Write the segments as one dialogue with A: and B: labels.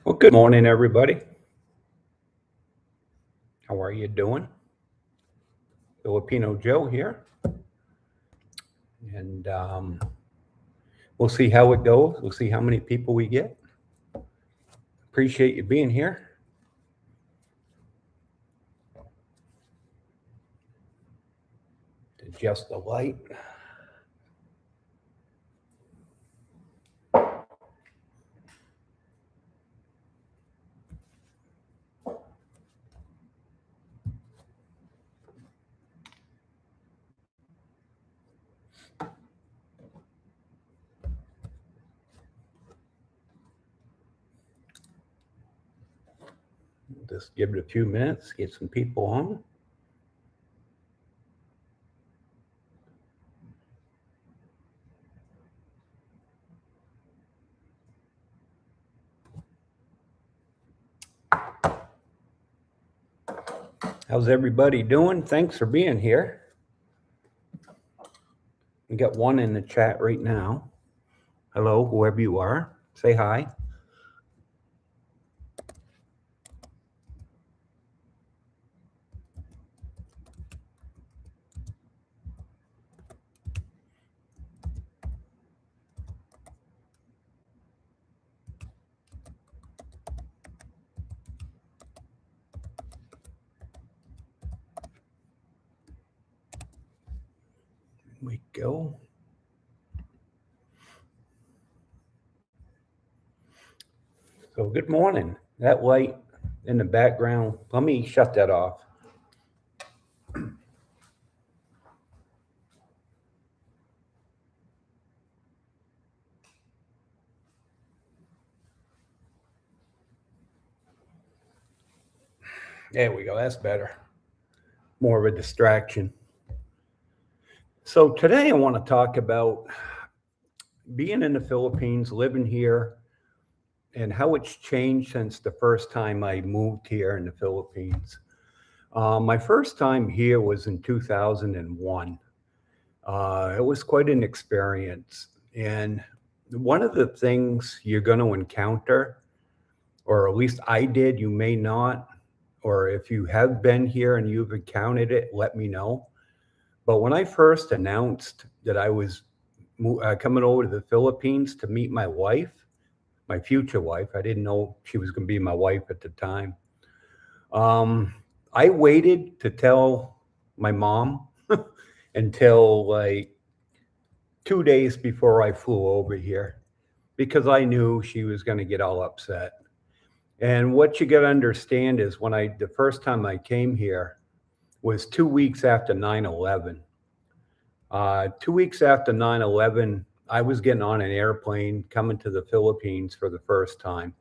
A: Well, good morning, everybody. How are you doing? Filipino Joe here, and we'll see how it goes. We'll see how many people we get. Appreciate you being here. Adjust the light. Just give it a few minutes, get some people on. How's everybody doing? Thanks for being here. We got one in the chat right now. Hello, whoever you are. Say hi. Here we go. So, good morning. That light in the background, let me shut that off. There we go. That's better. More of a distraction. So, today I want to talk about being in the Philippines, living here, and how it's changed since the first time I moved here in the Philippines. My first time here was in 2001. It was quite an experience. And one of the things you're going to encounter, or at least I did, you may not, or if you have been here and you've encountered it, let me know. But when I first announced that I was coming over to the Philippines to meet my wife, my future wife, I didn't know she was going to be my wife at the time. I waited to tell my mom until like 2 days before I flew over here because I knew she was going to get all upset. And what you got to understand is the first time I came here was 2 weeks after 9/11. 2 weeks after 9/11, I was getting on an airplane coming to the Philippines for the first time.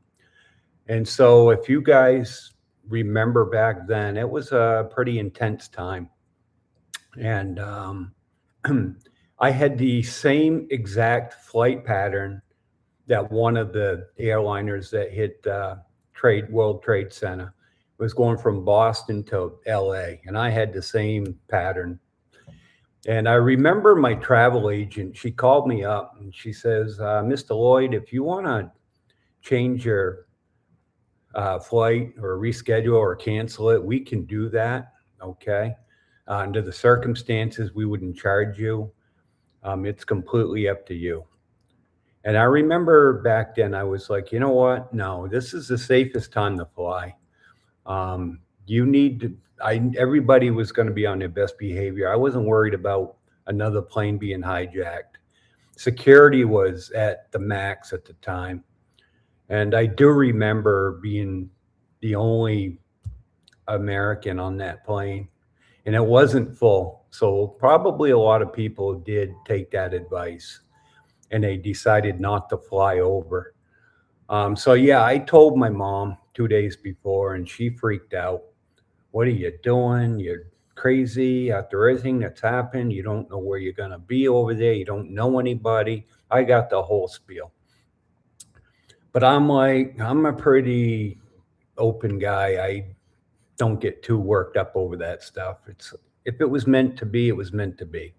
A: And so, if you guys remember back then, it was a pretty intense time. And I had the same exact flight pattern that one of the airliners that hit World Trade Center was going from Boston to LA. And I had the same pattern. And I remember my travel agent, she called me up and she says, Mr. Lloyd, if you want to change your flight or reschedule or cancel it, we can do that. Okay. Under the circumstances, we wouldn't charge you. It's completely up to you. And I remember back then, I was like, you know what? No, this is the safest time to fly. You need to, everybody was going to be on their best behavior. I wasn't worried about another plane being hijacked. Security was at the max at the time. And I do remember being the only American on that plane, and it wasn't full. So probably a lot of people did take that advice and they decided not to fly over. So, yeah, I told my mom 2 days before, and she freaked out. What are you doing? You're crazy after everything that's happened. You don't know where you're going to be over there. You don't know anybody. I got the whole spiel. But I'm like, I'm a pretty open guy. I don't get too worked up over that stuff. It's if it was meant to be, it was meant to be.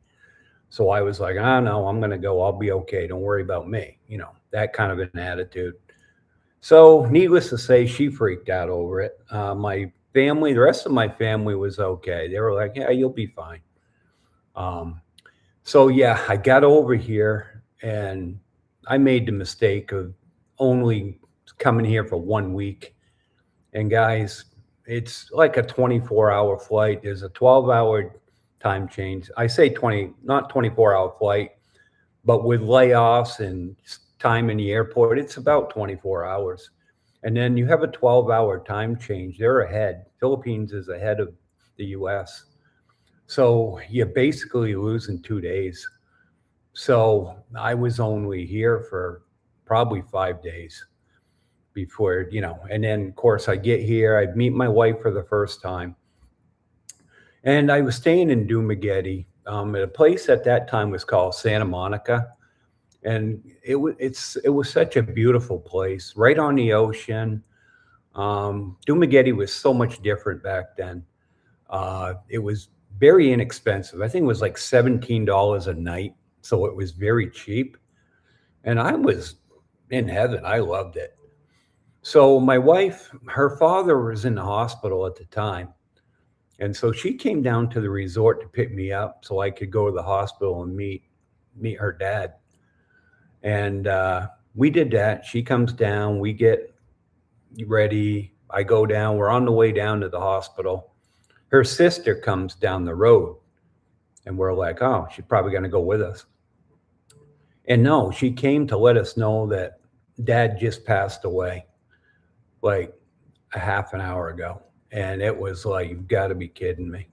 A: So I was like, no, I'm going to go. I'll be okay. Don't worry about me. That kind of an attitude. So, needless to say, she freaked out over it. My family, the rest of my family was okay. They were like, "Yeah, you'll be fine." Um, so, yeah, I got over here and I made the mistake of only coming here for 1 week. And guys, it's like a 24-hour flight. There's a 12-hour time change. I say 20, not 24-hour flight, but with layoffs and time in the airport, it's about 24 hours. And then you have a 12-hour time change. They're ahead. Philippines is ahead of the US. So you're basically losing 2 days. So I was only here for probably 5 days before, and then of course I get here, I meet my wife for the first time. And I was staying in Dumaguete, at a place at that time was called Santa Monica. And it was such a beautiful place, right on the ocean. Dumaguete was so much different back then. It was very inexpensive. I think it was like $17 a night, so it was very cheap. And I was in heaven. I loved it. So my wife, her father was in the hospital at the time, and so she came down to the resort to pick me up so I could go to the hospital and meet her dad. And we did that. She comes down, we get ready. I go down. We're on the way down to the hospital. Her sister comes down the road, and we're like, oh, she's probably going to go with us. And no, she came to let us know that dad just passed away like a half an hour ago. And it was like, you've got to be kidding me.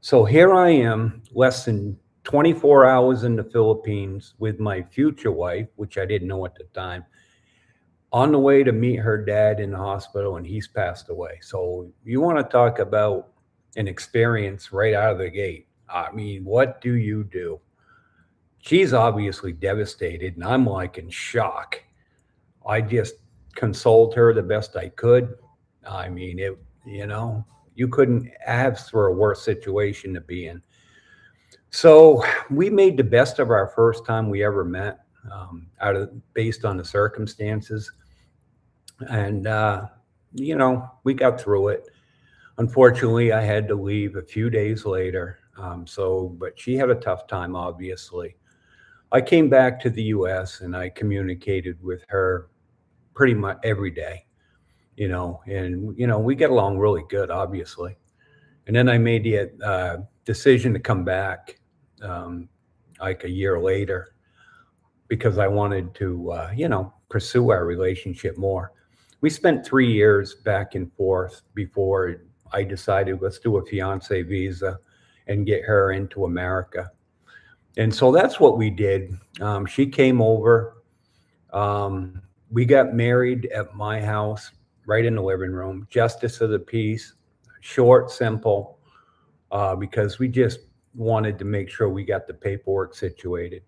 A: So here I am, less than 24 hours in the Philippines with my future wife, which I didn't know at the time, on the way to meet her dad in the hospital, and he's passed away. So you want to talk about an experience right out of the gate. I mean, what do you do? She's obviously devastated, and I'm like in shock. I just consoled her the best I could. I mean, you know, you couldn't ask for a worse situation to be in. So we made the best of our first time we ever met, based on the circumstances. And, we got through it. Unfortunately, I had to leave a few days later. But she had a tough time, obviously. I came back to the US and I communicated with her pretty much every day, we get along really good, obviously. And then I made the decision to come back, like a year later, because I wanted to, pursue our relationship more. We spent 3 years back and forth before I decided let's do a fiance visa and get her into America. And so that's what we did. She came over. We got married at my house, right in the living room. Justice of the peace, short, simple, because we just wanted to make sure we got the paperwork situated.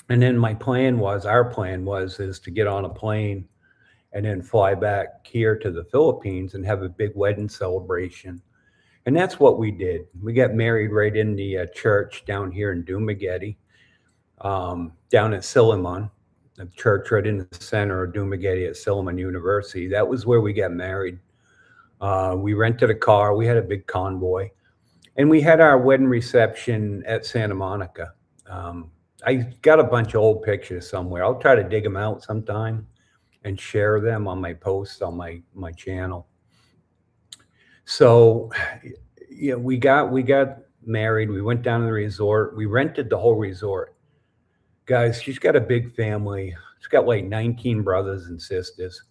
A: And then our plan was, is to get on a plane and then fly back here to the Philippines and have a big wedding celebration. And that's what we did. We got married right in the church down here in Dumaguete, down at Silliman, the church right in the center of Dumaguete at Silliman University. That was where we got married. We rented a car. We had a big convoy. And we had our wedding reception at Santa Monica. I got a bunch of old pictures somewhere. I'll try to dig them out sometime and share them on my posts on my channel. So, we got married. We went down to the resort. We rented the whole resort. Guys, she's got a big family. She's got like 19 brothers and sisters.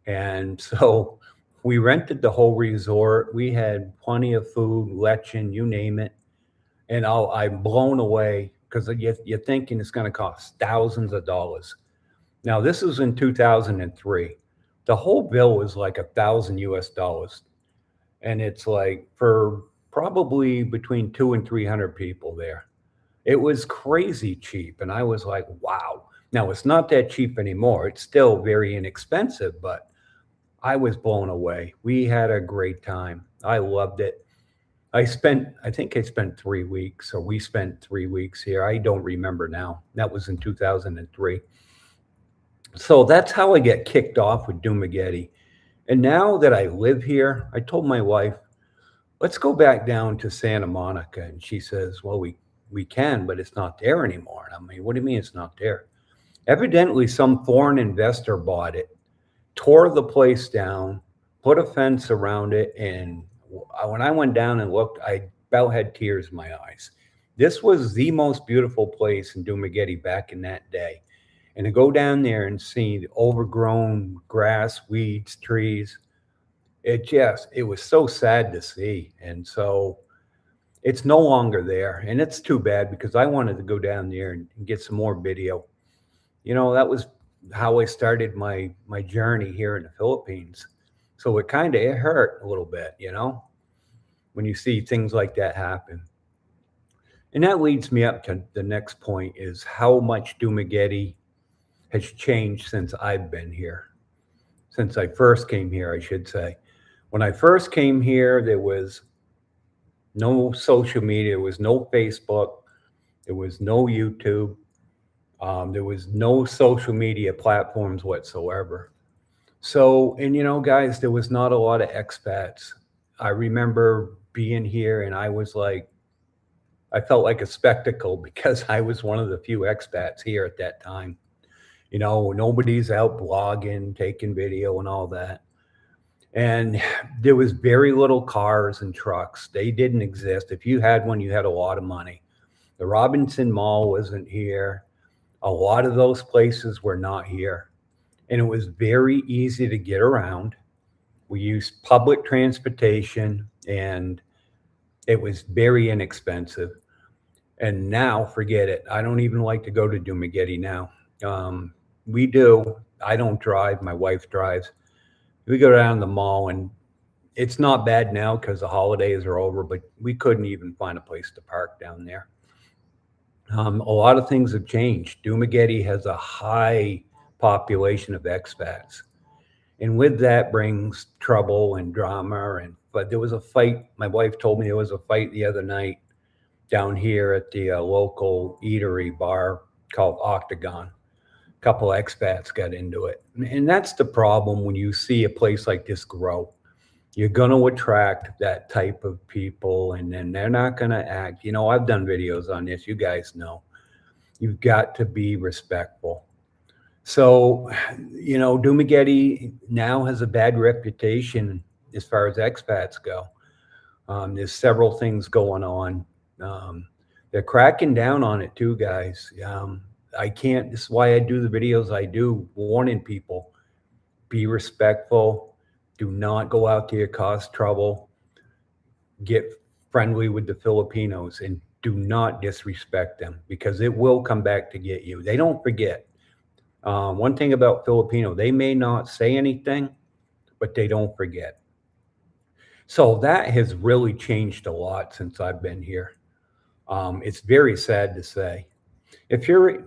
A: And so we rented the whole resort. We had plenty of food, lechon, you name it. And I'm blown away because you're thinking it's going to cost thousands of dollars. Now, this was in 2003. The whole bill was like $1,000 US. And it's like for probably between 200 and 300 people there. It was crazy cheap. And I was like, wow. Now, it's not that cheap anymore. It's still very inexpensive, but I was blown away. We had a great time. I loved it. I think I spent 3 weeks, or we spent 3 weeks here. I don't remember now. That was in 2003. So that's how I get kicked off with Dumagetti. And now that I live here, I told my wife, let's go back down to Santa Monica. And she says, well, we can, but it's not there anymore. And I mean, what do you mean it's not there? Evidently, some foreign investor bought it, tore the place down, put a fence around it. And when I went down and looked, I about had tears in my eyes. This was the most beautiful place in Dumagetti back in that day. And to go down there and see the overgrown grass, weeds, trees, it was so sad to see. And so it's no longer there. And it's too bad because I wanted to go down there and get some more video. You know, that was how I started my journey here in the Philippines. So it hurt a little bit, you know, when you see things like that happen. And that leads me up to the next point is how much Dumagetti has changed since I've been here. Since I first came here, I should say. When I first came here, there was no social media, there was no Facebook, there was no YouTube, there was no social media platforms whatsoever. So, and you know, guys, there was not a lot of expats. I remember being here and I felt like a spectacle because I was one of the few expats here at that time. You know, nobody's out blogging, taking video and all that. And there was very little cars and trucks. They didn't exist. If you had one, you had a lot of money. The Robinson Mall wasn't here. A lot of those places were not here. And it was very easy to get around. We used public transportation and it was very inexpensive. And now, forget it. I don't even like to go to Dumagetti now. We do. I don't drive. My wife drives. We go down to the mall and it's not bad now because the holidays are over, but we couldn't even find a place to park down there. A lot of things have changed. Dumagetti has a high population of expats. And with that brings trouble and drama. But there was a fight. My wife told me there was a fight the other night down here at the local eatery bar called Octagon. A couple expats got into it. And that's the problem when you see a place like this grow. You're going to attract that type of people, and then they're not going to act. You know, I've done videos on this. You guys know. You've got to be respectful. So, you know, Dumagetti now has a bad reputation as far as expats go. There's several things going on. They're cracking down on it too, guys. I can't, this is why I do the videos I do, warning people, be respectful, do not go out there, cause trouble, get friendly with the Filipinos, and do not disrespect them because it will come back to get you. They don't forget. One thing about Filipino, they may not say anything, but they don't forget. So that has really changed a lot since I've been here. It's very sad to say. If you're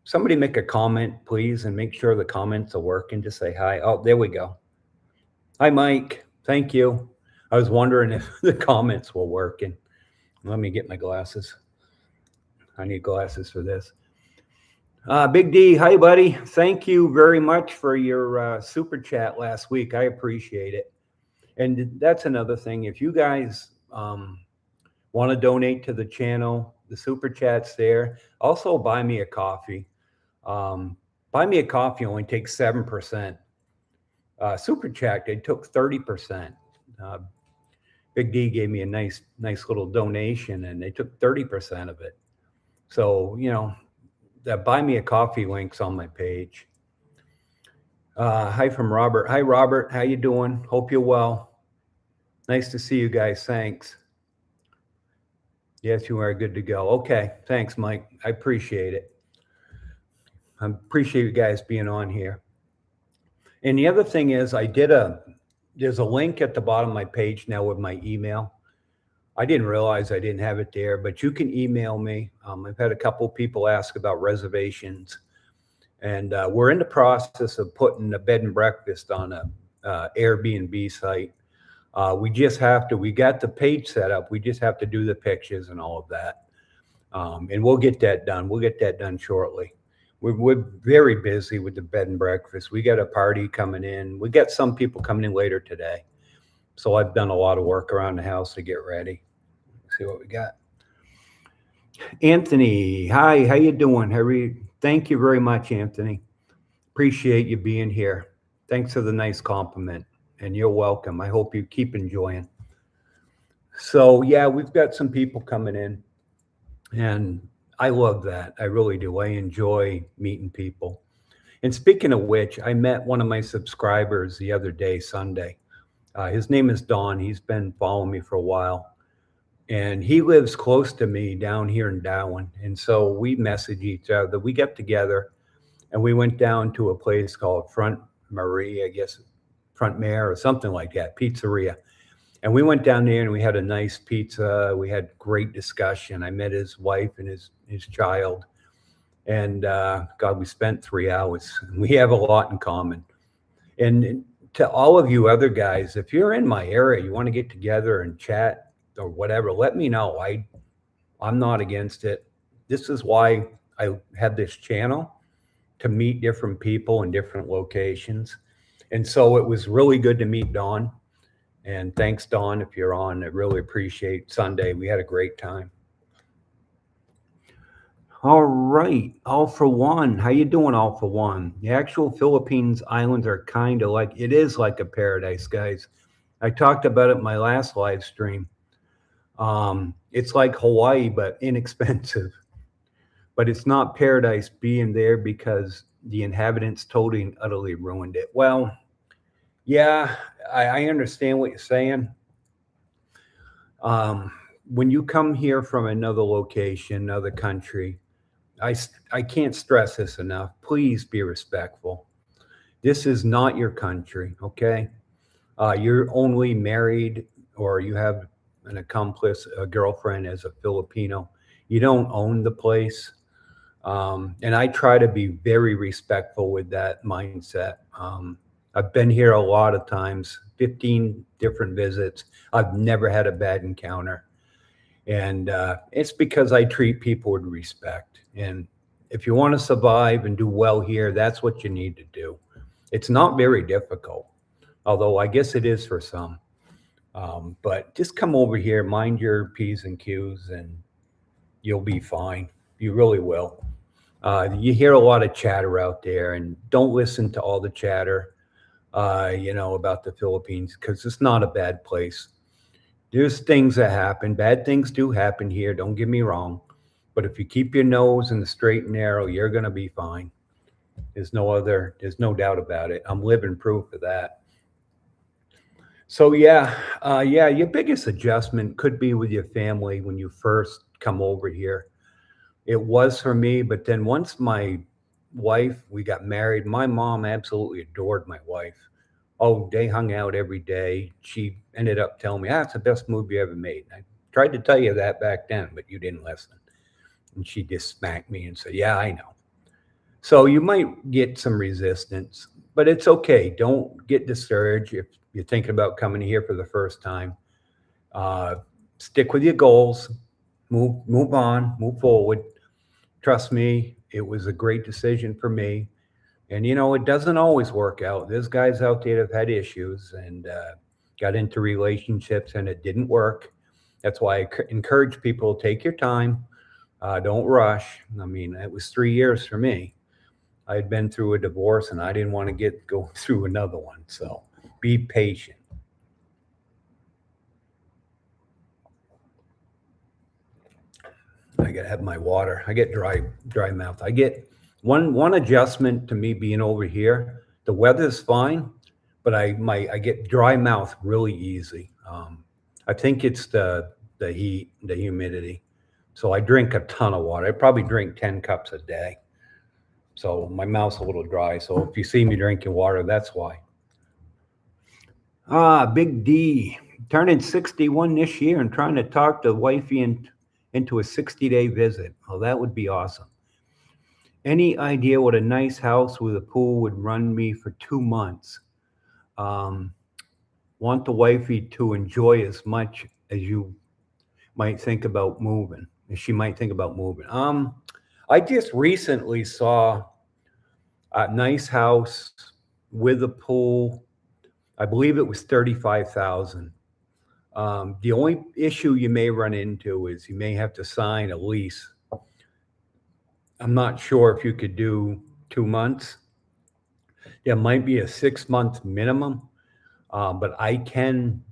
A: somebody make a comment, please, and make sure the comments are working. Just say hi. Oh, there we go. Hi, Mike. Thank you. I was wondering if the comments were working. Let me get my glasses. I need glasses for this. Big D, hi, buddy. Thank you very much for your super chat last week. I appreciate it. And that's another thing. If you guys want to donate to the channel, the super chat's there. Also, buy me a coffee. Buy me a coffee only takes 7%. Super chat, they took 30%. Big D gave me a nice little donation, and they took 30% of it. So, you know, that buy me a coffee link's on my page. Hi from Robert. Hi, Robert. How you doing? Hope you're well. Nice to see you guys. Thanks. Yes, you are good to go. Okay. Thanks, Mike. I appreciate it. I appreciate you guys being on here. And the other thing is there's a link at the bottom of my page now with my email. I didn't realize I didn't have it there, but you can email me. I've had a couple people ask about reservations, and we're in the process of putting a bed and breakfast on a Airbnb site. We got the page set up. We just have to do the pictures and all of that. And we'll get that done. We'll get that done shortly. we're very busy with the bed and breakfast. We got a party coming in. We got some people coming in later today. So I've done a lot of work around the house to get ready. Let's see what we got. Anthony, hi, how you doing? Thank you very much, Anthony. Appreciate you being here. Thanks for the nice compliment, and you're welcome. I hope you keep enjoying. So yeah, we've got some people coming in, and I love that. I really do. I enjoy meeting people. And speaking of which, I met one of my subscribers the other day, Sunday. His name is Don. He's been following me for a while. And he lives close to me down here in Darwin. And so we message each other. We got together and we went down to a place called Front Marie, I guess, Front Mare or something like that, pizzeria. And we went down there and we had a nice pizza. We had great discussion. I met his wife and his child. And God, we spent 3 hours. We have a lot in common. And to all of you other guys, if you're in my area, you want to get together and chat or whatever, let me know. I'm not against it. This is why I have this channel, to meet different people in different locations. And so it was really good to meet Dawn. And thanks, Dawn, if you're on. I really appreciate Sunday. We had a great time. All right, All for One. How you doing, All for One? The actual Philippines islands are kind of like, it is like a paradise, guys. I talked about it in my last live stream. It's like Hawaii, but inexpensive. But it's not paradise being there because the inhabitants totally and utterly ruined it. Well, yeah, I understand what you're saying. When you come here from another location, another country, I can't stress this enough. Please be respectful. This is not your country, okay? You're only married or you have an accomplice, a girlfriend as a Filipino. You don't own the place. And I try to be very respectful with that mindset. I've been here a lot of times, 15 different visits. I've never had a bad encounter. And it's because I treat people with respect. And if you want to survive and do well here, that's what you need to do. It's not very difficult, although I guess it is for some. But just come over here, mind your P's and Q's, and you'll be fine. You really will. You hear a lot of chatter out there, and don't listen to all the chatter, about the Philippines, because it's not a bad place. There's things that happen. Bad things do happen here. Don't get me wrong. But if you keep your nose in the straight and narrow, you're going to be fine. There's no doubt about it. I'm living proof of that. So yeah, your biggest adjustment could be with your family when you first come over here. It was for me, but then once we got married, my mom absolutely adored my wife. Oh, they hung out every day. She ended up telling me, it's the best movie you ever made. I tried to tell you that back then, but you didn't listen. And she just smacked me and said, yeah, I know. So you might get some resistance, but it's okay. Don't get discouraged if you're thinking about coming here for the first time. Stick with your goals. Move on. Move forward. Trust me, it was a great decision for me. And, it doesn't always work out. There's guys out there that have had issues and got into relationships and it didn't work. That's why I encourage people to take your time. Don't rush. I mean, it was 3 years for me. I had been through a divorce and I didn't want to go through another one. So be patient. I gotta have my water. I get dry mouth. I get one adjustment to me being over here. The weather's fine, but I get dry mouth really easy. I think it's the heat, the humidity. So I drink a ton of water. I probably drink 10 cups a day. So my mouth's a little dry. So if you see me drinking water, that's why. Big D, turning 61 this year and trying to talk the wifey into a 60-day visit. Oh, that would be awesome. Any idea what a nice house with a pool would run me for 2 months? Want the wifey to enjoy as much as you might think about moving. She might think about moving. I just recently saw A nice house with a pool. I believe it was 35,000. The only issue you may run into is you may have to sign a lease. I'm not sure if you could do 2 months. There might be a 6 month minimum, but I can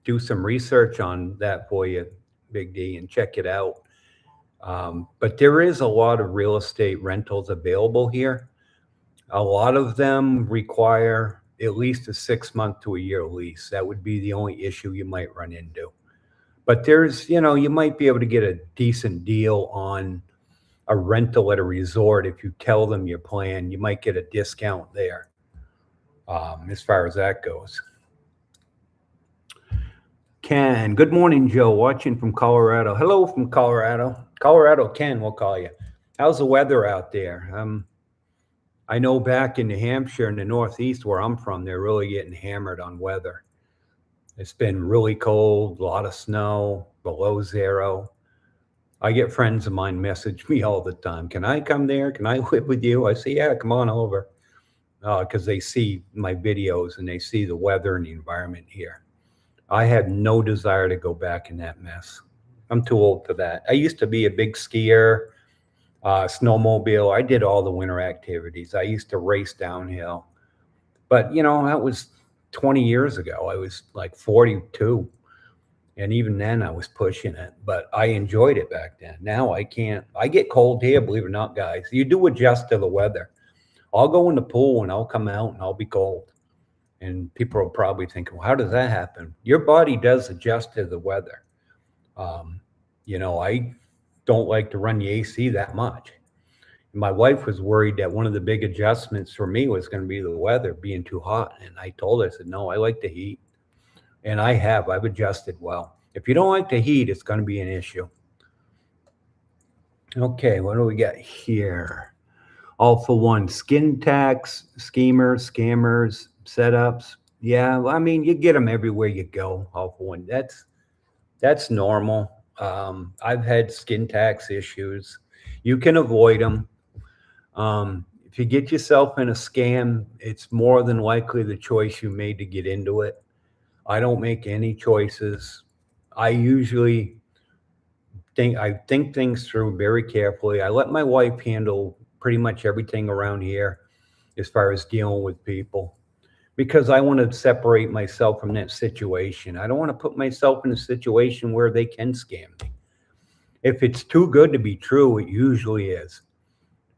A: do some research on that for you, Big D, and check it out. But there is a lot of real estate rentals available here. A lot of them require at least a 6 month to a year lease. That would be the only issue you might run into. But you might be able to get a decent deal on a rental at a resort. If you tell them your plan, you might get a discount there, as far as that goes. Ken, good morning, Joe, watching from Colorado. Hello from Colorado. Colorado, Ken, we'll call you. How's the weather out there? I know back in New Hampshire in the Northeast where I'm from, they're really getting hammered on weather. It's been really cold, a lot of snow, below zero. I get friends of mine message me all the time. Can I come there? Can I live with you? I say, yeah, come on over. Because they see my videos and they see the weather and the environment here. I have no desire to go back in that mess. I'm too old for that. I used to be a big skier, snowmobile. I did all the winter activities. I used to race downhill. But, that was 20 years ago. I was like 42. And even then I was pushing it, but I enjoyed it back then. Now I can't. I get cold here, believe it or not, guys. You do adjust to the weather. I'll go in the pool and I'll come out and I'll be cold. And people will probably think, well, how does that happen? Your body does adjust to the weather. I don't like to run the AC that much. My wife was worried that one of the big adjustments for me was going to be the weather being too hot. And I told her, I said, no, I like the heat. And I've adjusted well. If you don't like the heat, it's going to be an issue. Okay, what do we got here? All for one, skin tax, schemers, scammers, setups. Yeah, I mean, you get them everywhere you go. All for one. That's normal. I've had skin tax issues. You can avoid them. If you get yourself in a scam, it's more than likely the choice you made to get into it. I don't make any choices. I usually think things through very carefully. I let my wife handle pretty much everything around here as far as dealing with people, because I want to separate myself from that situation. I don't want to put myself in a situation where they can scam me. If it's too good to be true, it usually is.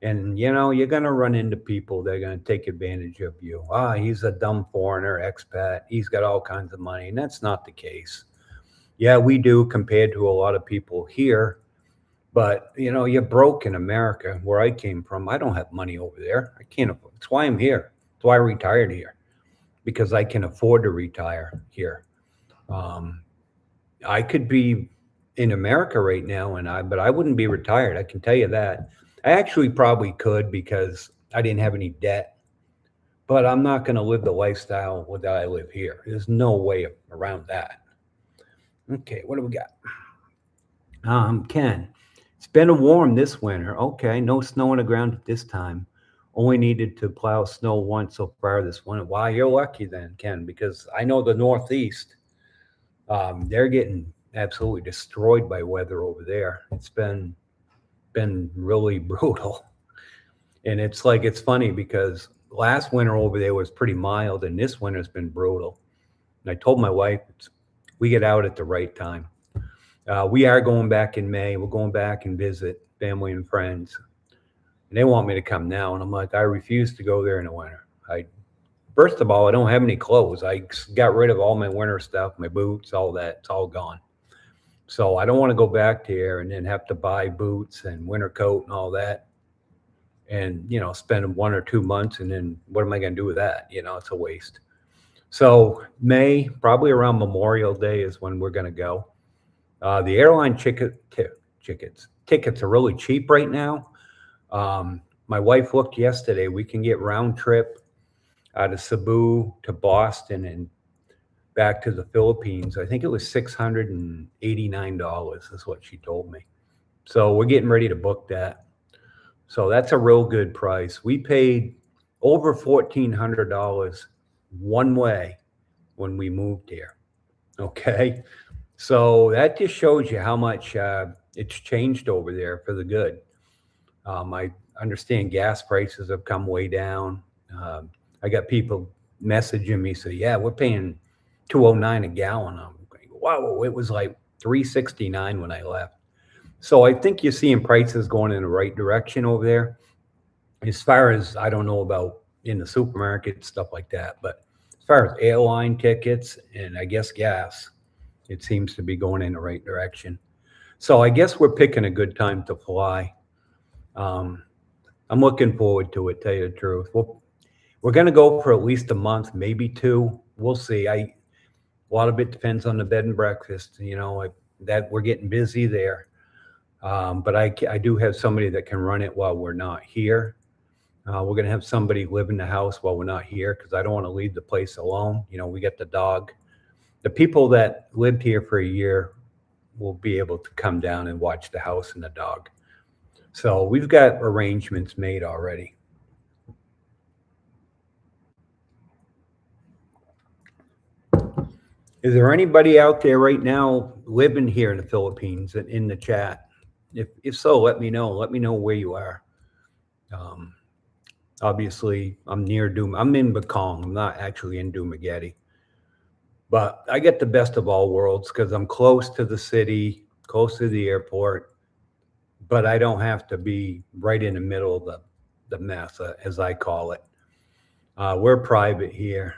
A: And, you're going to run into people that are going to take advantage of you. He's a dumb foreigner, expat. He's got all kinds of money. And that's not the case. Yeah, we do compared to a lot of people here. But, you're broke in America, where I came from. I don't have money over there. I can't afford. That's why I'm here. That's why I retired here, because I can afford to retire here. I could be in America right now, but I wouldn't be retired. I can tell you that. I actually probably could, because I didn't have any debt, but I'm not going to live the lifestyle that I live here. There's no way around that. Okay, what do we got? Ken, it's been warm this winter. Okay, no snow on the ground at this time. Only needed to plow snow once so far this winter. Wow, you're lucky then, Ken, because I know the Northeast, they're getting absolutely destroyed by weather over there. It's been really brutal. And it's funny because last winter over there was pretty mild, and this winter's been brutal. And I told my wife, we get out at the right time. We are going back in May. We're going back and visit family and friends. And they want me to come now. And I'm like, I refuse to go there in the winter. First of all, I don't have any clothes. I got rid of all my winter stuff, my boots, all that. It's all gone. So I don't want to go back there and then have to buy boots and winter coat and all that, and, spend 1 or 2 months. And then what am I going to do with that? It's a waste. So May, probably around Memorial Day, is when we're going to go. The airline tickets are really cheap right now. My wife looked yesterday. We can get round trip out of Cebu to Boston and back to the Philippines. I think it was $689 is what she told me. So we're getting ready to book that. So that's a real good price. We paid over $1,400 one way when we moved here. Okay. So that just shows you how much it's changed over there for the good. I understand gas prices have come way down. I got people messaging me say, "Yeah, we're paying 209 a gallon." I'm going, "Wow, it was like 369 when I left." So I think you're seeing prices going in the right direction over there. As far as I don't know about in the supermarket stuff like that, but as far as airline tickets and I guess gas, it seems to be going in the right direction. So I guess we're picking a good time to fly. Um, I'm looking forward to it, tell you the truth. We're going to go for at least a month, maybe two. We'll see. A lot of it depends on the bed and breakfast. That we're getting busy there. But I do have somebody that can run it while we're not here. We're going to have somebody live in the house while we're not here because I don't want to leave the place alone. We got the dog. The people that lived here for a year will be able to come down and watch the house and the dog. So we've got arrangements made already. Is there anybody out there right now living here in the Philippines and in the chat? If so, let me know. Let me know where you are. Obviously, I'm near I'm in Bakong. I'm not actually in Dumaguete. But I get the best of all worlds because I'm close to the city, close to the airport, but I don't have to be right in the middle of the mess, as I call it. We're private here.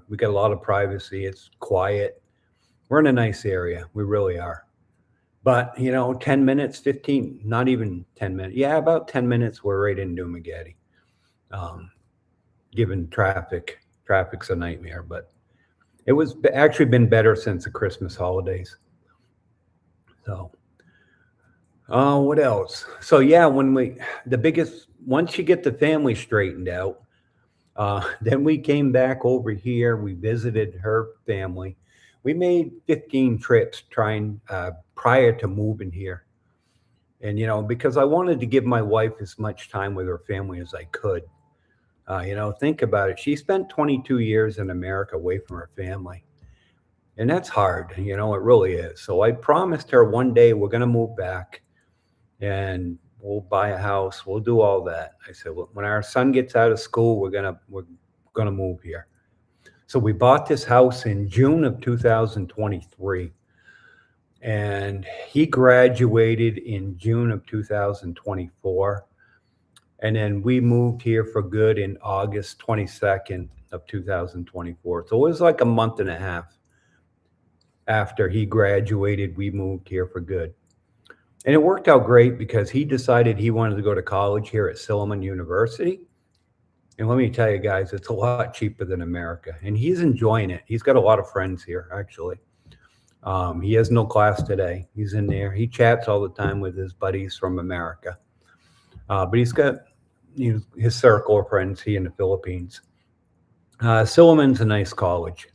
A: We got a lot of privacy. It's quiet. We're in a nice area. We really are. But, 10 minutes, 15, not even 10 minutes. Yeah, about 10 minutes, we're right in Dumaguete. Given traffic's a nightmare, but it was actually been better since the Christmas holidays. So, what else? So yeah, once you get the family straightened out, then we came back over here. We visited her family. We made 15 trips prior to moving here. And, because I wanted to give my wife as much time with her family as I could. Think about it. She spent 22 years in America away from her family. And that's hard. It really is. So I promised her one day we're going to move back and we'll buy a house. We'll do all that. I said, well, when our son gets out of school, we're going to move here. So we bought this house in June of 2023. And he graduated in June of 2024. And then we moved here for good in August 22nd of 2024. So it was like a month and a half after he graduated, we moved here for good. And it worked out great because he decided he wanted to go to college here at Silliman University. And let me tell you guys, it's a lot cheaper than America. And he's enjoying it. He's got a lot of friends here, actually. He has no class today. He's in there. He chats all the time with his buddies from America. But he's got his circle of friends here in the Philippines. Silliman's a nice college,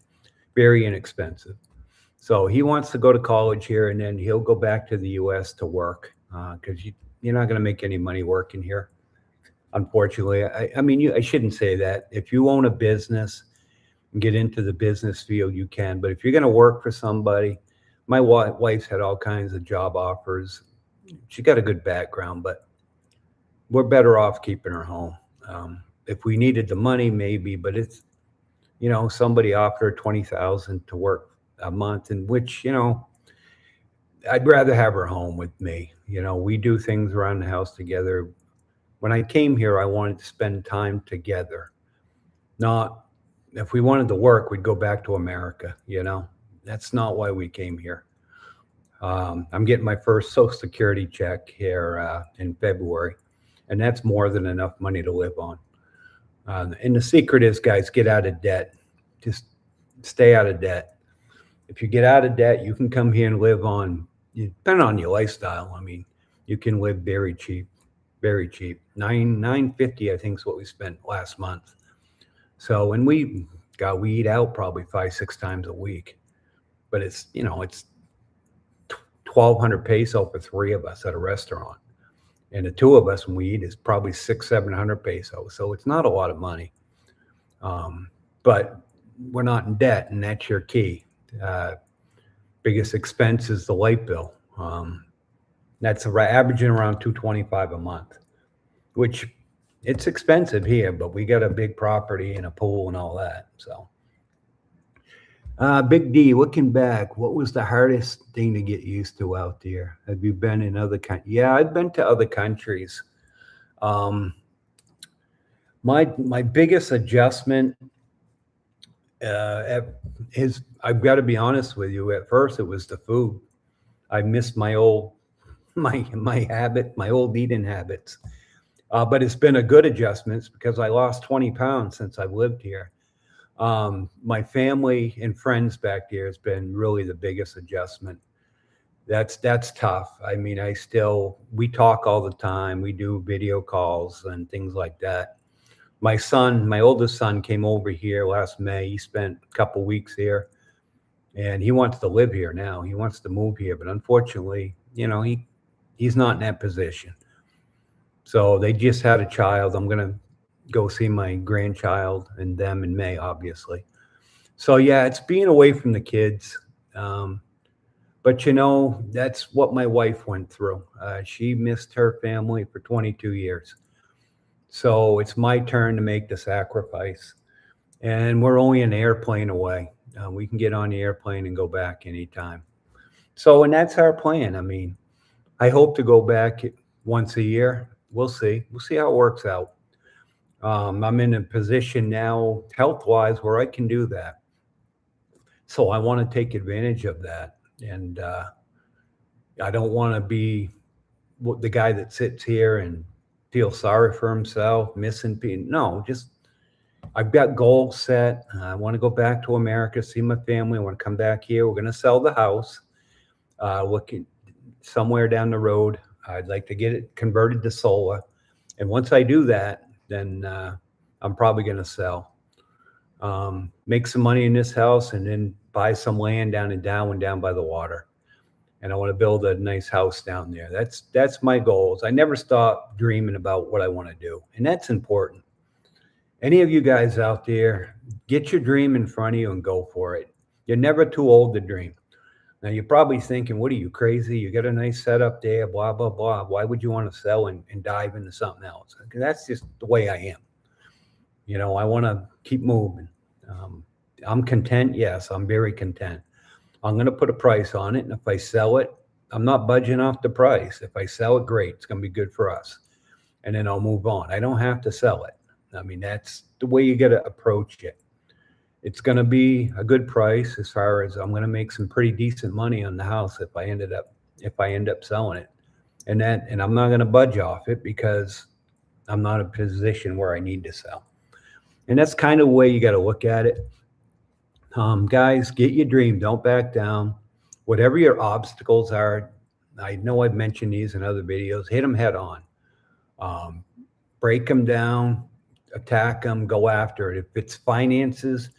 A: very inexpensive. So he wants to go to college here, and then he'll go back to the U.S. to work because you're not going to make any money working here, unfortunately. I shouldn't say that. If you own a business and get into the business field, you can. But if you're going to work for somebody, my wife's had all kinds of job offers. She got a good background, but we're better off keeping her home. If we needed the money, maybe, but it's, somebody offered her $20,000 to work a month, in which, I'd rather have her home with me. We do things around the house together. When I came here, I wanted to spend time together. Not, if we wanted to work, we'd go back to America, That's not why we came here. I'm getting my first Social Security check here in February, and that's more than enough money to live on. And the secret is, guys, get out of debt. Just stay out of debt. If you get out of debt, you can come here and live on, depending on your lifestyle. You can live very cheap, very cheap. $9.50, I think, is what we spent last month. So, and we eat out probably 5-6 times a week, but it's 1,200 peso for 3 of us at a restaurant. And the two of us, when we eat, is probably 700 pesos. So it's not a lot of money. But we're not in debt, and that's your key. Uh, Biggest expense is the light bill. That's averaging around 225 a month, which it's expensive here, but we got a big property and a pool and all that. So, Big D, looking back, what was the hardest thing to get used to out there? Have you been in other countries? Yeah, I've been to other countries. Um, my biggest adjustment is, I've got to be honest with you. At first, it was the food. I missed my old my old eating habits. But it's been a good adjustment because I lost 20 pounds since I've lived here. My family and friends back there has been really the biggest adjustment. That's tough. I mean, we talk all the time. We do video calls and things like that. My oldest son came over here last May. He spent a couple weeks here, and he wants to live here now. He wants to move here, but unfortunately, he's not in that position. So they just had a child. I'm gonna go see my grandchild and them in May, obviously. So yeah, it's being away from the kids. But that's what my wife went through. She missed her family for 22 years. So it's my turn to make the sacrifice. And we're only an airplane away. We can get on the airplane and go back anytime. So, and that's our plan. I mean, I hope to go back once a year. We'll see. We'll see how it works out. I'm in a position now, health-wise, where I can do that. So I want to take advantage of that. And I don't want to be the guy that sits here and feels sorry for himself, missing people. No, just I've got goals set. I want to go back to America, see my family. I want to come back here. We're going to sell the house. Looking somewhere down the road. I'd like to get it converted to solar. And once I do that, then I'm probably going to sell. Make some money in this house and then buy some land down in Darwin, down by the water. And I want to build a nice house down there. That's my goals. I never stop dreaming about what I want to do. And that's important. Any of you guys out there, get your dream in front of you and go for it. You're never too old to dream. Now, you're probably thinking, what are you, crazy? You got a nice setup there, blah, blah, blah. Why would you want to sell and dive into something else? Because that's just the way I am. I want to keep moving. I'm content. Yes, I'm very content. I'm going to put a price on it. And if I sell it, I'm not budging off the price. If I sell it, great. It's going to be good for us. And then I'll move on. I don't have to sell it. I mean, that's the way you got to approach it. It's going to be a good price as far as I'm going to make some pretty decent money on the house if I end up selling it. And I'm not going to budge off it because I'm not in a position where I need to sell. And that's kind of the way you got to look at it. Guys, get your dream. Don't back down. Whatever your obstacles are, I know I've mentioned these in other videos, hit them head on. Break them down, attack them, go after it. If it's finances,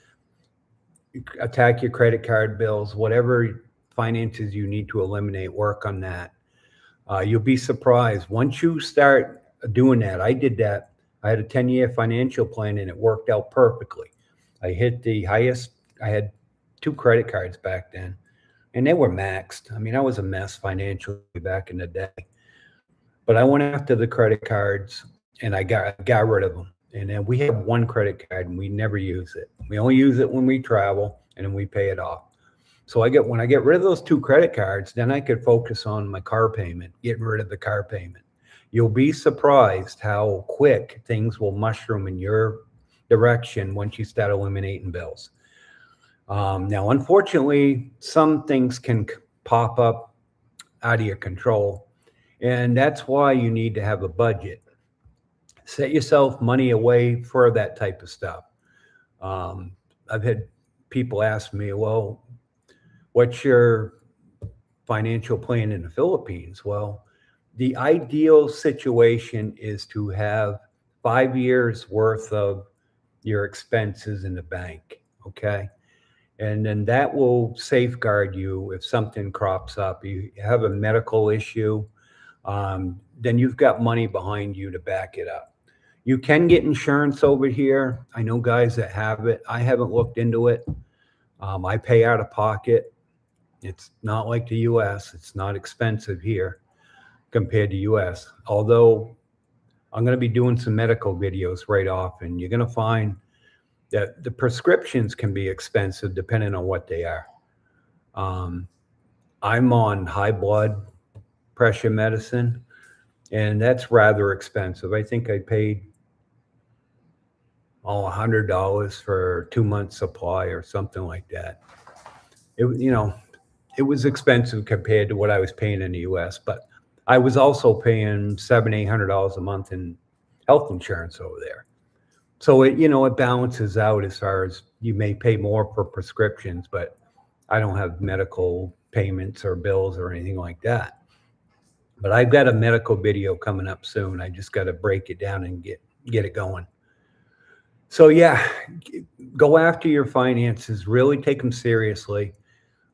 A: attack your credit card bills, whatever finances you need to eliminate, work on that. You'll be surprised. Once you start doing that, I did that. I had a 10-year financial plan and it worked out perfectly. I hit the highest. I had 2 credit cards back then and they were maxed. I mean, I was a mess financially back in the day, but I went after the credit cards and I got rid of them. And then we have 1 credit card and we never use it. We only use it when we travel and then we pay it off. So when I get rid of those 2 credit cards, then I could focus on my car payment, getting rid of the car payment. You'll be surprised how quick things will mushroom in your direction once you start eliminating bills. Now, unfortunately, some things can pop up out of your control, and that's why you need to have a budget. Set yourself money away for that type of stuff. I've had people ask me, well, what's your financial plan in the Philippines? Well, the ideal situation is to have 5 years worth of your expenses in the bank. Okay. And then that will safeguard you if something crops up. You have a medical issue, then you've got money behind you to back it up. You can get insurance over here. I know guys that have it. I haven't looked into it. I pay out of pocket. It's not like the US. It's not expensive here compared to US. Although I'm going to be doing some medical videos right off, and you're going to find that the prescriptions can be expensive depending on what they are. I'm on high blood pressure medicine, and that's rather expensive. I think I paid $100 for 2 months supply or something like that. It was expensive compared to what I was paying in the US, but I was also paying $700-800 a month in health insurance over there. So it balances out as far as you may pay more for prescriptions, but I don't have medical payments or bills or anything like that. But I've got a medical video coming up soon. I just got to break it down and get it going. So yeah, go after your finances. Really take them seriously.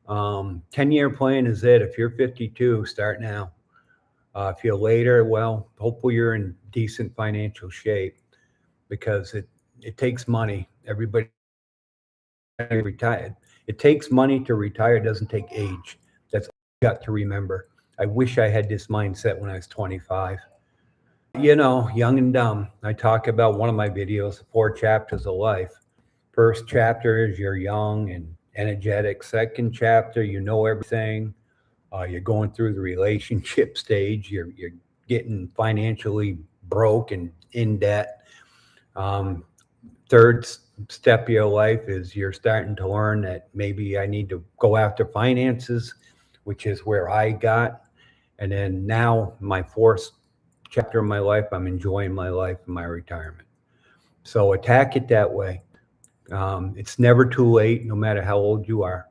A: 10-year plan is it. If you're 52, start now. If you're later, well, hopefully you're in decent financial shape, because it takes money. Everybody retired. It takes money to retire. It doesn't take age. That's all you got to remember. I wish I had this mindset when I was 25. Young and dumb. I talk about one of my videos, 4 chapters of life. First chapter is you're young and energetic. Second chapter, you know everything. You're going through the relationship stage. You're getting financially broke and in debt. Third step of your life is you're starting to learn that maybe I need to go after finances, which is where I got. And then now my 4th chapter of my life, I'm enjoying my life and my retirement. So attack it that way. It's never too late, no matter how old you are.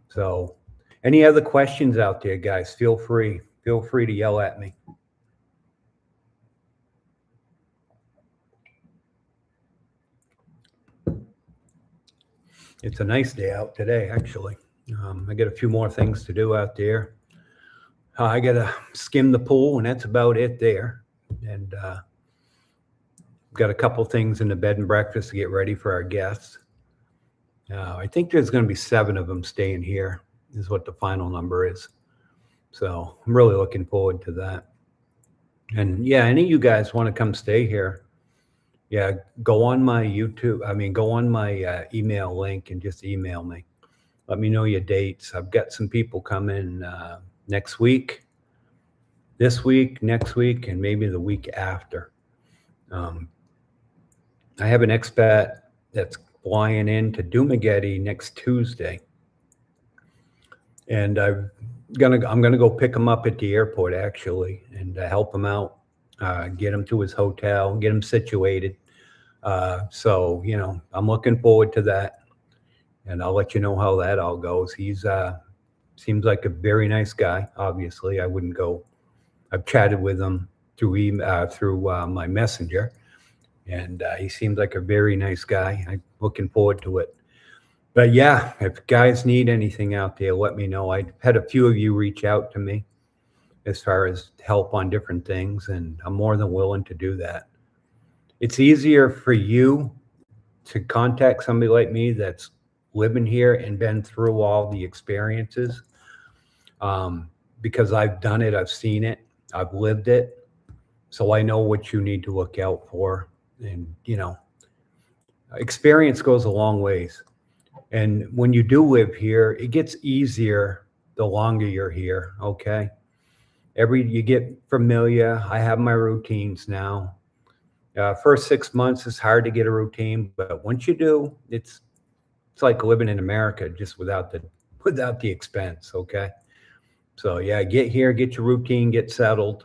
A: So any other questions out there, guys, feel free to yell at me. It's a nice day out today, actually. I got a few more things to do out there. I got to skim the pool, and that's about it there. And got a couple things in the bed and breakfast to get ready for our guests. I think there's going to be 7 of them staying here, is what the final number is. So I'm really looking forward to that. And yeah, any of you guys want to come stay here, yeah, go on my go on my email link and just email me. Let me know your dates. I've got some people coming next week, this week, next week, and maybe the week after. I have an expat that's flying into Dumaguete next Tuesday, and I'm gonna go pick him up at the airport, actually, and help him out, get him to his hotel, get him situated. So I'm looking forward to that, and I'll let you know how that all goes. He's seems like a very nice guy. Obviously, I wouldn't go. I've chatted with him through my messenger, and he seems like a very nice guy. I'm looking forward to it. But yeah, if guys need anything out there, let me know. I've had a few of you reach out to me as far as help on different things, and I'm more than willing to do that. It's easier for you to contact somebody like me that's living here and been through all the experiences, because I've done it, I've seen it, I've lived it, so I know what you need to look out for. And experience goes a long ways. And when you do live here, it gets easier the longer you're here. Okay, you get familiar. I have my routines now. First 6 months is hard to get a routine, but once you do, it's like living in America, just without the expense. Okay, so yeah, get here, get your routine, get settled,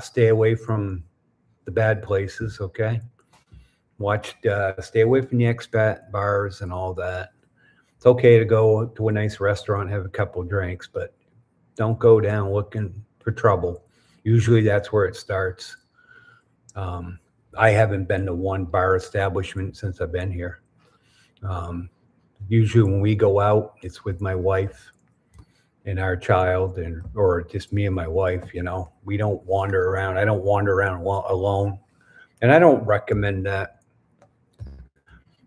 A: stay away from the bad places. Okay, stay away from the expat bars and all that. It's okay to go to a nice restaurant, have a couple of drinks, but don't go down looking for trouble. Usually that's where it starts. I haven't been to one bar establishment since I've been here. Usually when we go out, it's with my wife, and our child, and or just me and my wife. We don't wander around. I don't wander around alone, and I don't recommend that.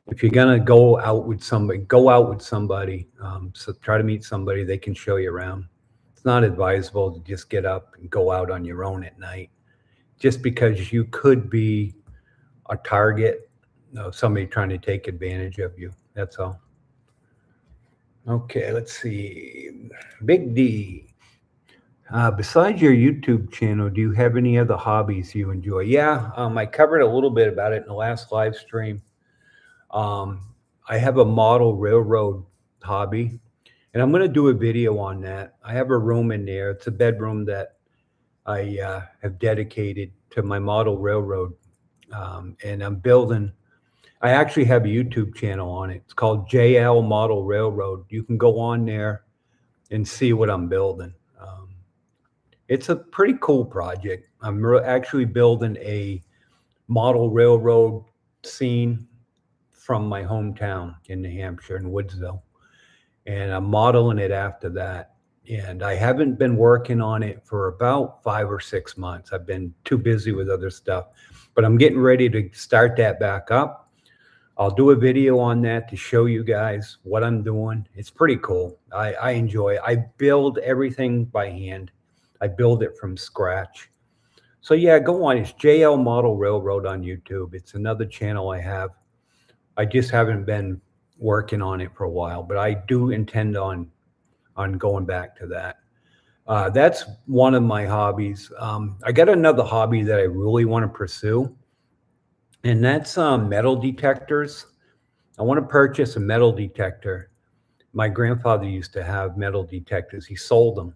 A: If you're gonna go out with somebody, go out with somebody. So try to meet somebody they can show you around. It's not advisable to just get up and go out on your own at night, just because you could be a target of somebody trying to take advantage of you. That's all. Okay, let's see. Big D. Besides your YouTube channel, do you have any other hobbies you enjoy? Yeah, I covered a little bit about it in the last live stream. I have a model railroad hobby, and I'm going to do a video on that. I have a room in there. It's a bedroom that I have dedicated to my model railroad, and I'm building. I actually have a YouTube channel on it. It's called JL Model Railroad. You can go on there and see what I'm building. It's a pretty cool project. I'm actually building a model railroad scene from my hometown in New Hampshire, in Woodsville, and I'm modeling it after that. And I haven't been working on it for about 5 or 6 months. I've been too busy with other stuff, but I'm getting ready to start that back up. I'll do a video on that to show you guys what I'm doing. It's pretty cool. I enjoy it. I build everything by hand. I build it from scratch. So yeah, go on. It's JL Model Railroad on YouTube. It's another channel I have. I just haven't been working on it for a while, but I do intend on going back to that. That's one of my hobbies. I got another hobby that I really want to pursue, and that's metal detectors. I want to purchase a metal detector. My grandfather used to have metal detectors. He sold them.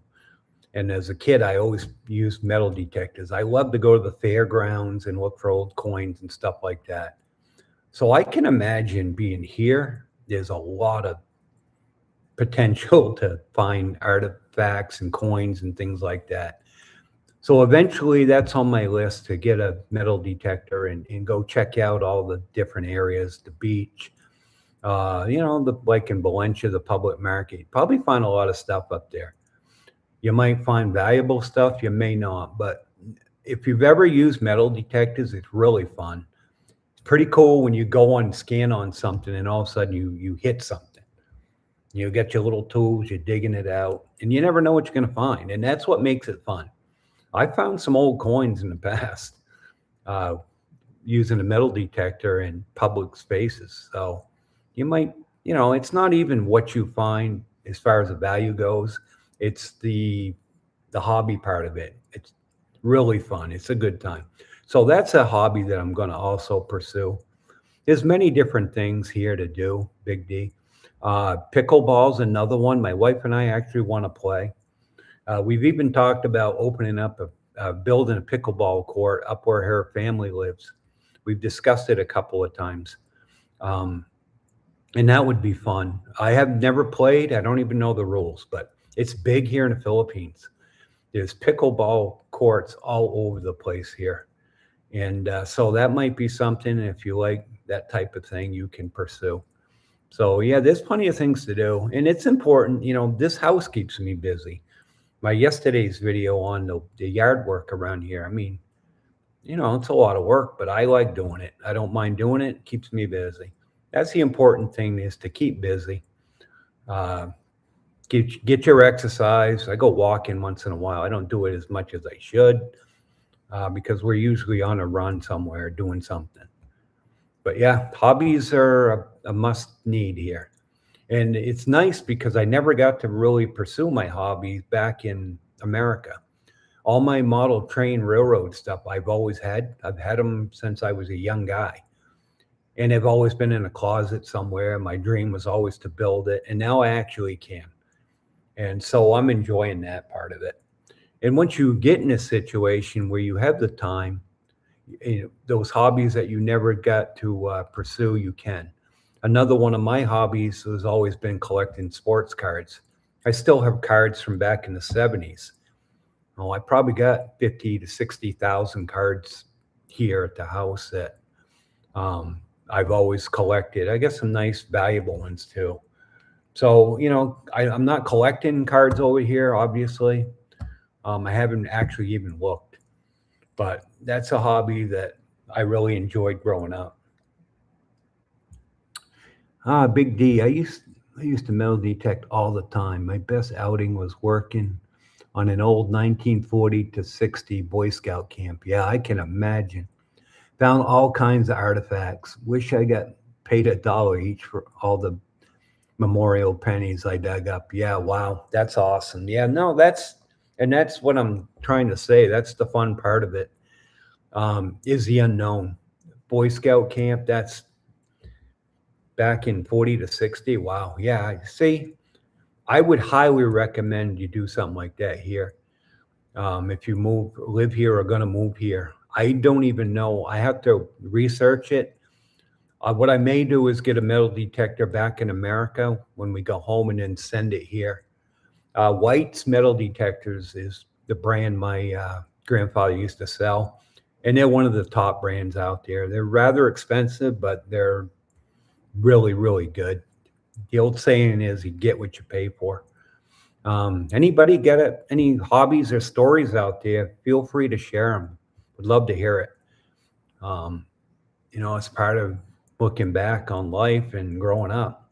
A: And as a kid, I always used metal detectors. I love to go to the fairgrounds and look for old coins and stuff like that. So I can imagine being here. There's a lot of potential to find artifacts and coins and things like that. So eventually that's on my list, to get a metal detector and go check out all the different areas, the beach, like in Valencia, the public market. You probably find a lot of stuff up there. You might find valuable stuff, you may not, but if you've ever used metal detectors, it's really fun. It's pretty cool when you go on scan on something and all of a sudden you hit something. You get your little tools, you're digging it out, and you never know what you're going to find. And that's what makes it fun. I found some old coins in the past using a metal detector in public spaces. So you might, it's not even what you find as far as the value goes. It's the hobby part of it. It's really fun. It's a good time. So that's a hobby that I'm going to also pursue. There's many different things here to do, Big D. Pickleball's another one. My wife and I actually want to play. We've even talked about opening up building a pickleball court up where her family lives. We've discussed it a couple of times. And that would be fun. I have never played. I don't even know the rules, but it's big here in the Philippines. There's pickleball courts all over the place here. And so that might be something, if you like that type of thing, you can pursue. So yeah, there's plenty of things to do. And it's important, this house keeps me busy. My yesterday's video on the yard work around here, I mean, it's a lot of work, but I like doing it. I don't mind doing it. It keeps me busy. That's the important thing, is to keep busy. Get your exercise. I go walking once in a while. I don't do it as much as I should because we're usually on a run somewhere doing something. But yeah, hobbies are a must need here. And it's nice because I never got to really pursue my hobbies back in America. All my model train railroad stuff I've always had. I've had them since I was a young guy. And they've always been in a closet somewhere. My dream was always to build it. And now I actually can. And so I'm enjoying that part of it. And once you get in a situation where you have the time, those hobbies that you never got to pursue, you can. Another one of my hobbies has always been collecting sports cards. I still have cards from back in the 70s. Oh, I probably got 50 to 60,000 cards here at the house that I've always collected. I got some nice, valuable ones too. So, I'm not collecting cards over here, obviously. I haven't actually even looked, but that's a hobby that I really enjoyed growing up. Big D. I used to metal detect all the time. My best outing was working on an old 1940 to 60 Boy Scout camp. Yeah, I can imagine. Found all kinds of artifacts. Wish I got paid $1 each for all the memorial pennies I dug up. Yeah, wow, that's awesome. Yeah, no, that's what I'm trying to say. That's the fun part of it. Is the unknown. Boy Scout camp. That's back in 40 to 60. Wow. Yeah. See, I would highly recommend you do something like that here. If you live here or going to move here, I don't even know. I have to research it. What I may do is get a metal detector back in America when we go home and then send it here. White's Metal Detectors is the brand my grandfather used to sell, and they're one of the top brands out there. They're rather expensive, but they're really, really good. The old saying is you get what you pay for. Anybody get it? Any hobbies or stories out there? Feel free to share them. Would love to hear it. Um, it's part of looking back on life and growing up.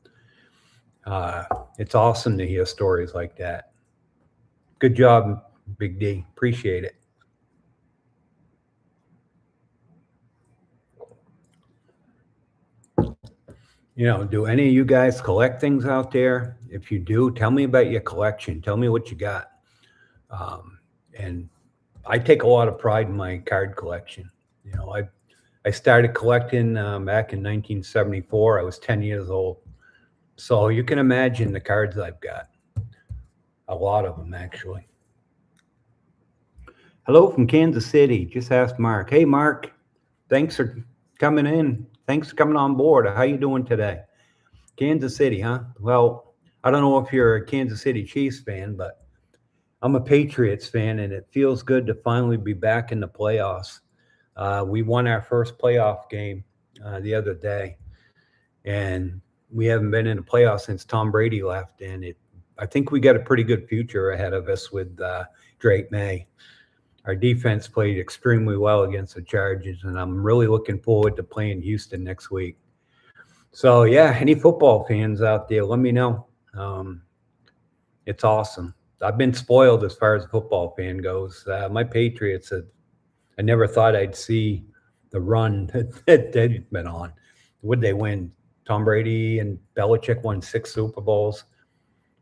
A: Uh, it's awesome to hear stories like that. Good job, Big D. Appreciate it. Do any of you guys collect things out there? If you do, tell me about your collection. Tell me what you got. Um, and I take a lot of pride in my card collection. I started collecting back in 1974. I was 10 years old. So you can imagine the cards I've got. A lot of them, actually. Hello from Kansas City. Just asked Mark. Hey, Mark. Thanks for coming in. Thanks for coming on board. How you doing today? Kansas City, huh? Well, I don't know if you're a Kansas City Chiefs fan, but I'm a Patriots fan, and it feels good to finally be back in the playoffs. We won our first playoff game the other day, and we haven't been in the playoffs since Tom Brady left. And I think we got a pretty good future ahead of us with Drake May. Our defense played extremely well against the Chargers, and I'm really looking forward to playing Houston next week. So, yeah, any football fans out there, let me know. It's awesome. I've been spoiled as far as a football fan goes. My Patriots, I never thought I'd see the run that they've been on. Would they win? Tom Brady and Belichick won 6 Super Bowls.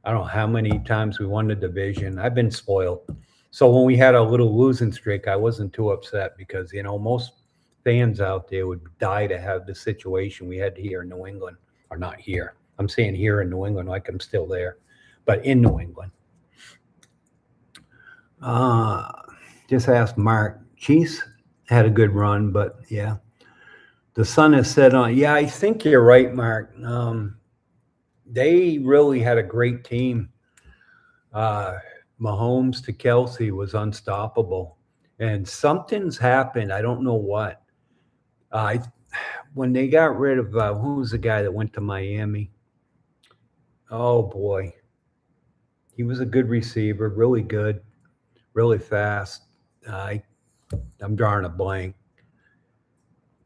A: I don't know how many times we won the division. I've been spoiled. So when we had a little losing streak, I wasn't too upset because, most fans out there would die to have the situation we had here in New England. Or not here. I'm saying here in New England like I'm still there. But in New England. Just asked Mark. Chiefs had a good run, but yeah. The sun has set on. Yeah, I think you're right, Mark. They really had a great team. Mahomes to Kelsey was unstoppable. And something's happened. I don't know what. When they got rid of who was the guy that went to Miami? Oh boy, he was a good receiver, really good, really fast. I'm drawing a blank.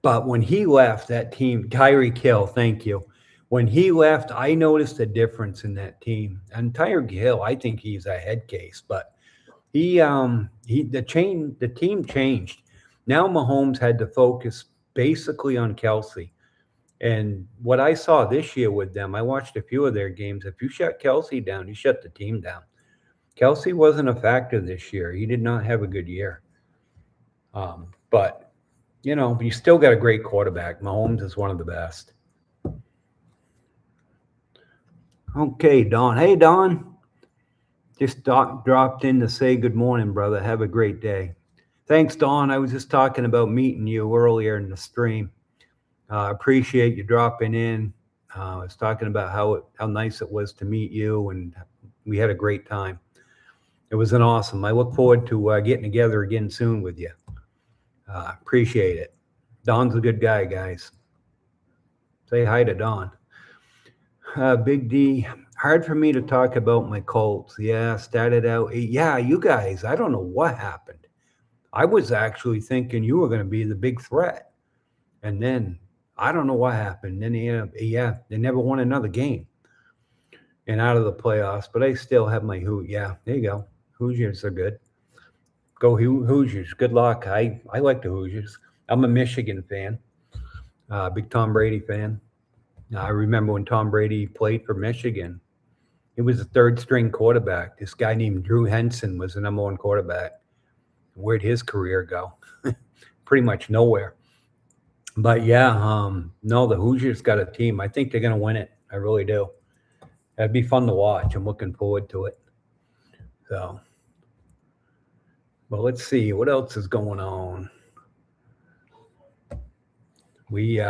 A: But when he left that team, Tyreek Hill, thank you. When he left, I noticed a difference in that team. And Tyreek Hill, I think he's a head case, but the team changed. Now Mahomes had to focus basically on Kelsey. And what I saw this year with them, I watched a few of their games. If you shut Kelsey down, you shut the team down. Kelsey wasn't a factor this year. He did not have a good year. But you still got a great quarterback. Mahomes is one of the best. Okay, Don. Hey, Don. Just dropped in to say good morning, brother. Have a great day. Thanks, Don. I was just talking about meeting you earlier in the stream. Appreciate you dropping in. I was talking about how nice it was to meet you, and we had a great time. It was an awesome. I look forward to getting together again soon with you. Appreciate it. Don's a good guy, guys. Say hi to Don. Big D, hard for me to talk about my Colts. Yeah, started out. Yeah, you guys, I don't know what happened. I was actually thinking you were going to be the big threat. And then I don't know what happened. Then, yeah, they never won another game and out of the playoffs, but I still have my Hoot. Yeah, there you go. Hoosiers are good. Go Hoosiers. Good luck. I like the Hoosiers. I'm a Michigan fan, big Tom Brady fan. I remember when Tom Brady played for Michigan. He was a third string quarterback. This guy named Drew Henson was the number one quarterback. Where'd his career go? Pretty much nowhere. But yeah, no, the Hoosiers got a team. I think they're going to win it. I really do. That'd be fun to watch. I'm looking forward to it. So, well, let's see what else is going on. We,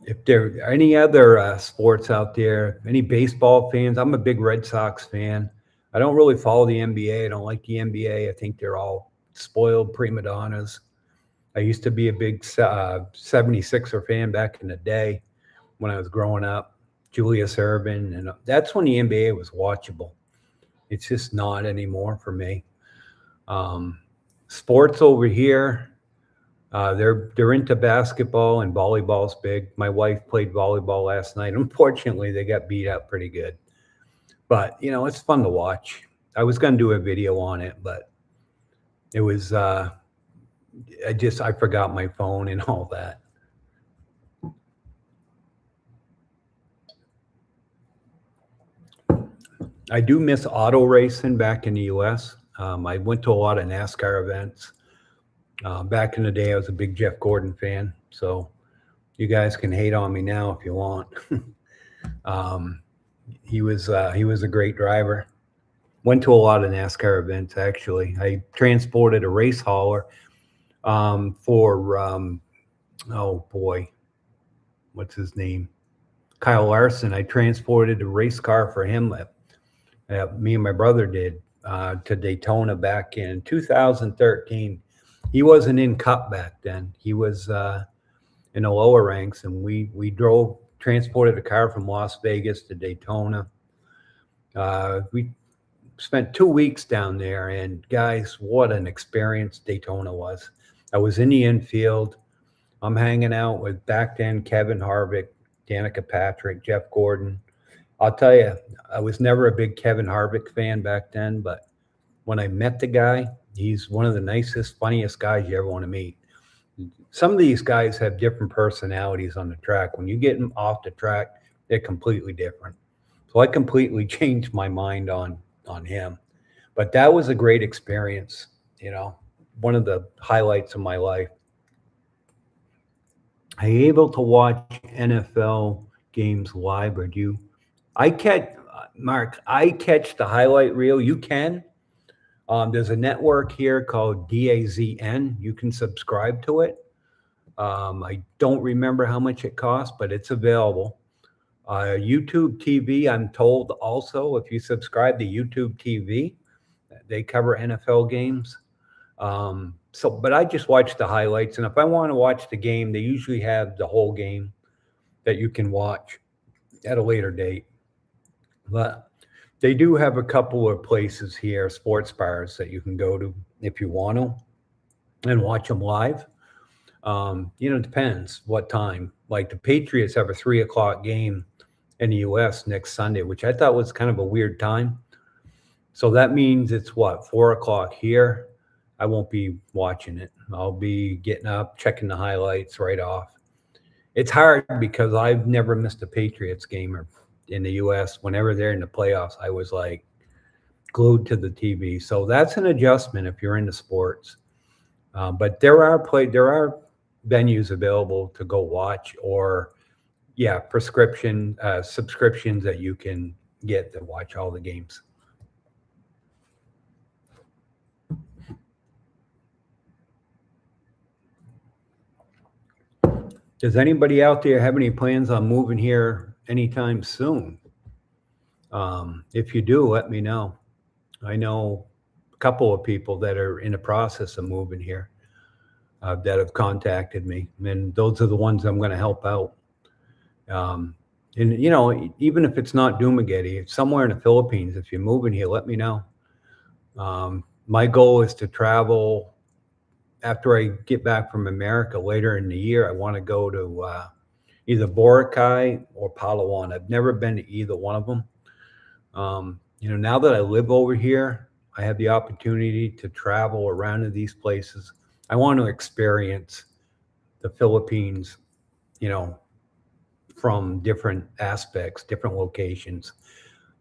A: if there are any other sports out there, any baseball fans, I'm a big Red Sox fan. I don't really follow the NBA. I don't like the NBA. I think they're all spoiled prima donnas. I used to be a big 76er fan back in the day when I was growing up, Julius Erving, and that's when the NBA was watchable. It's just not anymore for me. Sports over here, they're into basketball and volleyball's big. My wife played volleyball last night. Unfortunately, they got beat up pretty good, but it's fun to watch. I was going to do a video on it, but it was I forgot my phone and all that. I do miss auto racing back in the U.S. I went to a lot of NASCAR events. Back in the day, I was a big Jeff Gordon fan. So you guys can hate on me now if you want. He was a great driver. Went to a lot of NASCAR events, actually. I transported a race hauler for, oh boy, what's his name? Kyle Larson. I transported a race car for him. Me and my brother did to Daytona back in 2013. He wasn't in Cup back then. He was in the lower ranks, and we transported a car from Las Vegas to Daytona. We spent 2 weeks down there, and guys, what an experience Daytona was. I was in the infield. I'm hanging out with back then Kevin Harvick, Danica Patrick, Jeff Gordon. I'll tell you, I was never a big Kevin Harvick fan back then, but when I met the guy, he's one of the nicest, funniest guys you ever want to meet. Some of these guys have different personalities on the track. When you get them off the track, they're completely different. So I completely changed my mind on him. But that was a great experience, one of the highlights of my life. Are you able to watch NFL games live, or do you? Mark, I catch the highlight reel. You can. There's a network here called DAZN. You can subscribe to it. I don't remember how much it costs, but it's available. YouTube TV, I'm told also, if you subscribe to YouTube TV, they cover NFL games. But I just watch the highlights. And if I want to watch the game, they usually have the whole game that you can watch at a later date. But they do have a couple of places here, sports bars, that you can go to if you want to and watch them live. It depends what time. Like the Patriots have a 3:00 game in the U.S. next Sunday, which I thought was kind of a weird time. So that means it's 4:00 here. I won't be watching it. I'll be getting up, checking the highlights right off. It's hard because I've never missed a Patriots game or in the U.S. Whenever they're in the playoffs, I was like glued to the TV. So that's an adjustment if you're into sports. But there are venues available to go watch, or subscriptions that you can get to watch all the games. Does anybody out there have any plans on moving here anytime soon? If you do, let me know. I know a couple of people that are in the process of moving here that have contacted me, and those are the ones I'm going to help out. And even if it's not Dumaguete, it's somewhere in the Philippines. If you're moving here, let me know. My goal is to travel after I get back from America later in the year. I want to go to either Boracay or Palawan. I've never been to either one of them. Now that I live over here, I have the opportunity to travel around to these places. I want to experience the Philippines, you know, from different aspects, different locations.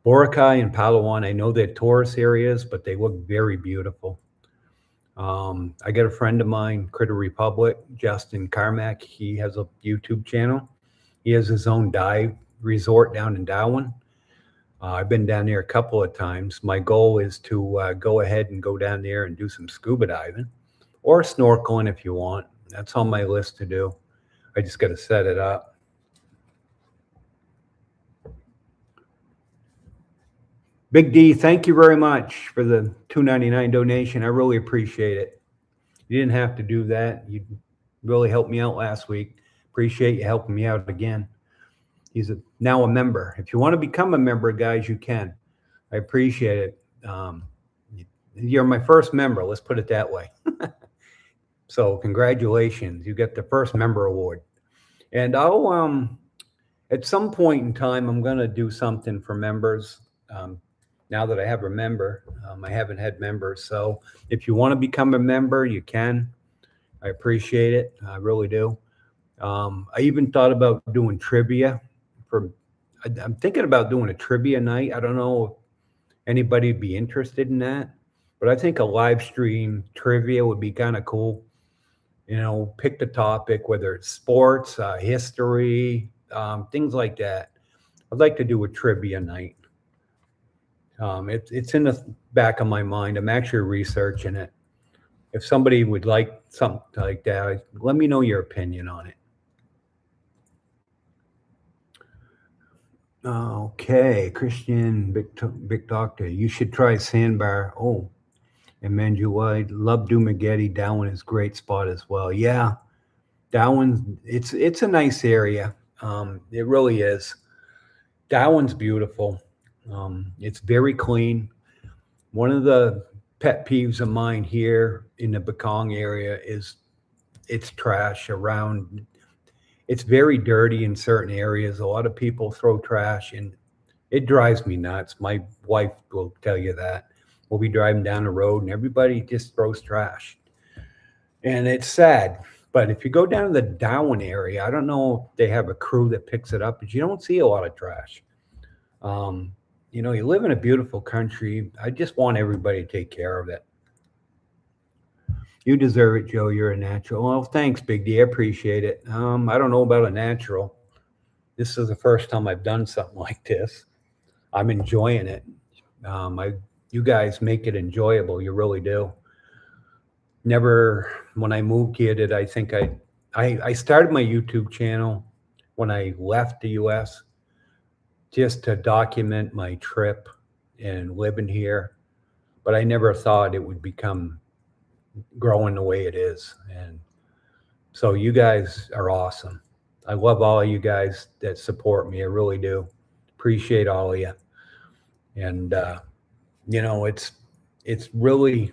A: Boracay and Palawan, I know they're tourist areas, but they look very beautiful. I got a friend of mine, Critter Republic, Justin Carmack. He has a YouTube channel. He has his own dive resort down in Darwin. I've been down there a couple of times. My goal is to go ahead and go down there and do some scuba diving or snorkeling if you want. That's on my list to do. I just got to set it up. Big D, thank you very much for the $2.99 donation. I really appreciate it. You didn't have to do that. You really helped me out last week. Appreciate you helping me out again. He's now a member. If you want to become a member, guys, you can. I appreciate it. You're my first member. Let's put it that way. So congratulations. You get the first member award. And I'll, at some point in time, I'm going to do something for members. Now that I have a member, I haven't had members. So if you want to become a member, you can. I appreciate it. I really do. I even thought about doing trivia. I'm thinking about doing a trivia night. I don't know if anybody would be interested in that, but I think a live stream trivia would be kind of cool. Pick the topic, whether it's sports, history, things like that. I'd like to do a trivia night. It's in the back of my mind. I'm actually researching it. If somebody would like something like that, let me know your opinion on it. Okay, Christian, big doctor, you should try Sandbar. Oh, and Manju, I love Dumaguete. Darwin is a great spot as well. Yeah, Darwin, it's a nice area. It really is. Darwin's beautiful. It's very clean. One of the pet peeves of mine here in the Bekong area is it's trash around. It's very dirty in certain areas. A lot of people throw trash, and it drives me nuts. My wife will tell you that. We'll be driving down the road, and everybody just throws trash. And it's sad. But if you go down to the Darwin area, I don't know if they have a crew that picks it up, but you don't see a lot of trash. You live in a beautiful country. I just want everybody to take care of it. You deserve it, Joe. You're a natural. Well, thanks, Big D. I appreciate it. I don't know about a natural. This is the first time I've done something like this. I'm enjoying it. You guys make it enjoyable. You really do. Never, when I moved here, did I think I started my YouTube channel when I left the U.S. just to document my trip and living here. But I never thought it would become growing the way it is. And so you guys are awesome. I love all of you guys that support me. I really do. Appreciate all of you. And, it's really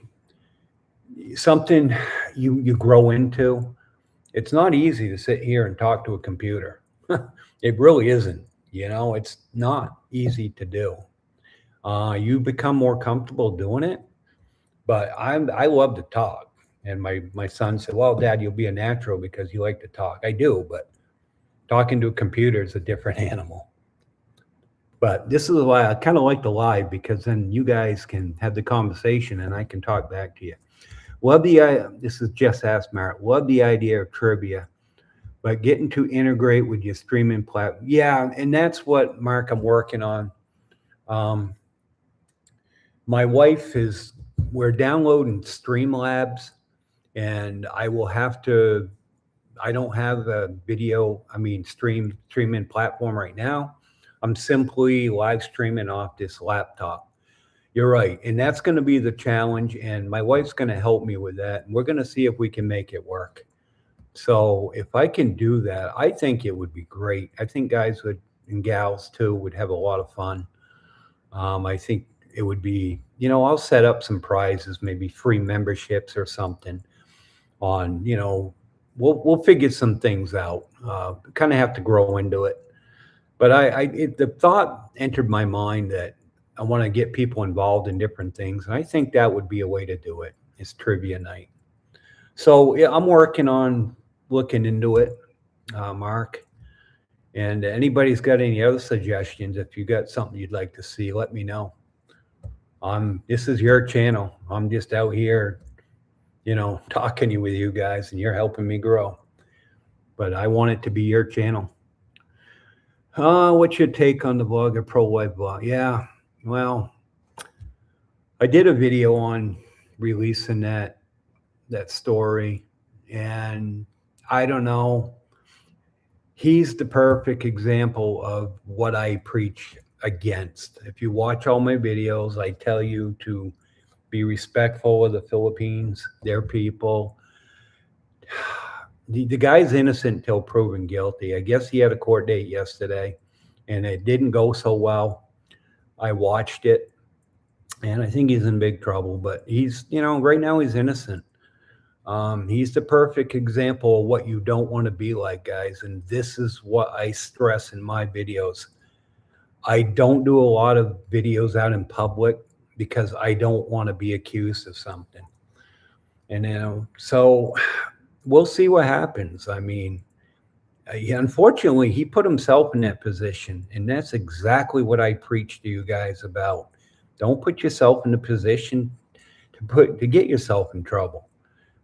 A: something you grow into. It's not easy to sit here and talk to a computer. It really isn't. It's not easy to do. You become more comfortable doing it, but I love to talk. And my son said, well, Dad, you'll be a natural because you like to talk. I do, but talking to a computer is a different animal. But this is why I kind of like the live, because then you guys can have the conversation and I can talk back to you. This is Jess Asmar. Love the idea of trivia, but getting to integrate with your streaming platform. Yeah, and that's what, Mark, I'm working on. My wife we're downloading Streamlabs, and I don't have a streaming platform right now. I'm simply live streaming off this laptop. You're right. And that's going to be the challenge. And my wife's going to help me with that. And we're going to see if we can make it work. So if I can do that, I think it would be great. I think guys would and gals too would have a lot of fun. I think it would be, I'll set up some prizes, maybe free memberships or something on, we'll figure some things out. Kind of have to grow into it. But the thought entered my mind that I want to get people involved in different things. And I think that would be a way to do it, is trivia night. So yeah, I'm working on looking into it, Mark. And anybody's got any other suggestions, if you got something you'd like to see, let me know. This is your channel. I'm just out here, talking with you guys, and you're helping me grow. But I want it to be your channel. What's your take on the Vlogger pro-life blog? Yeah, well, I did a video on releasing that story, and I don't know. He's the perfect example of what I preach against. If you watch all my videos, I tell you to be respectful of the Philippines, their people. The guy's innocent until proven guilty. I guess he had a court date yesterday, and it didn't go so well. I watched it, and I think he's in big trouble. But he's, right now he's innocent. He's the perfect example of what you don't want to be like, guys. And this is what I stress in my videos. I don't do a lot of videos out in public because I don't want to be accused of something. And, so we'll see what happens. I mean, unfortunately, he put himself in that position. And that's exactly what I preach to you guys about. Don't put yourself in the position to get yourself in trouble.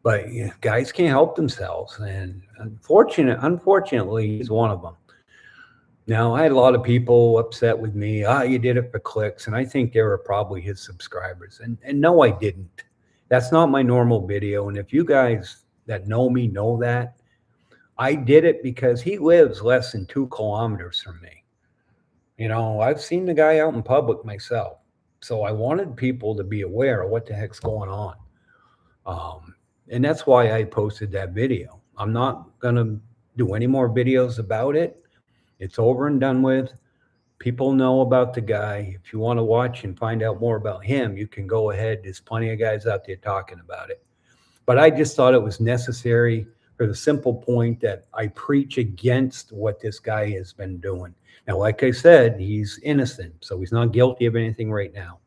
A: But guys can't help themselves, and unfortunately, he's one of them. Now, I had a lot of people upset with me. You did it for clicks, and I think they were probably his subscribers. And no, I didn't. That's not my normal video. And if you guys that know me know that, I did it because he lives less than 2 kilometers from me. I've seen the guy out in public myself, so I wanted people to be aware of what the heck's going on. And that's why I posted that video. I'm not going to do any more videos about it. It's over and done with. People know about the guy. If you want to watch and find out more about him, you can go ahead. There's plenty of guys out there talking about it. But I just thought it was necessary for the simple point that I preach against what this guy has been doing. Now, like I said, he's innocent, so he's not guilty of anything right now.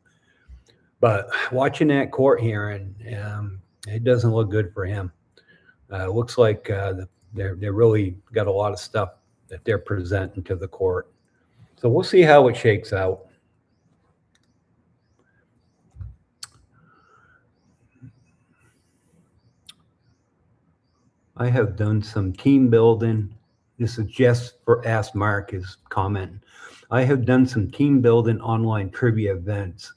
A: But watching that court hearing, it doesn't look good for him. It looks like they really got a lot of stuff that they're presenting to the court. So we'll see how it shakes out. I have done some team building. This is just for Ask Mark is comment. I have done some team building online trivia events.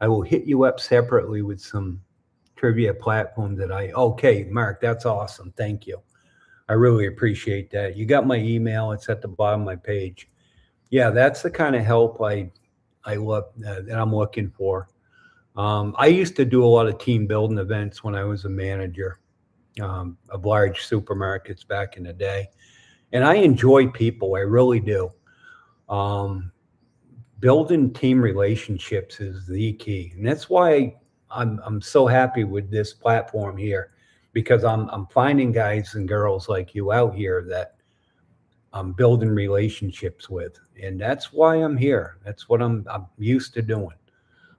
A: I will hit you up separately with some trivia platform okay, Mark, that's awesome. Thank you. I really appreciate that. You got my email. It's at the bottom of my page. Yeah, that's the kind of help I love that I'm looking for. I used to do a lot of team building events when I was a manager of large supermarkets back in the day. And I enjoy people. I really do. Building team relationships is the key. And that's why I'm so happy with this platform here, because I'm finding guys and girls like you out here that I'm building relationships with. And that's why I'm here. That's what I'm used to doing.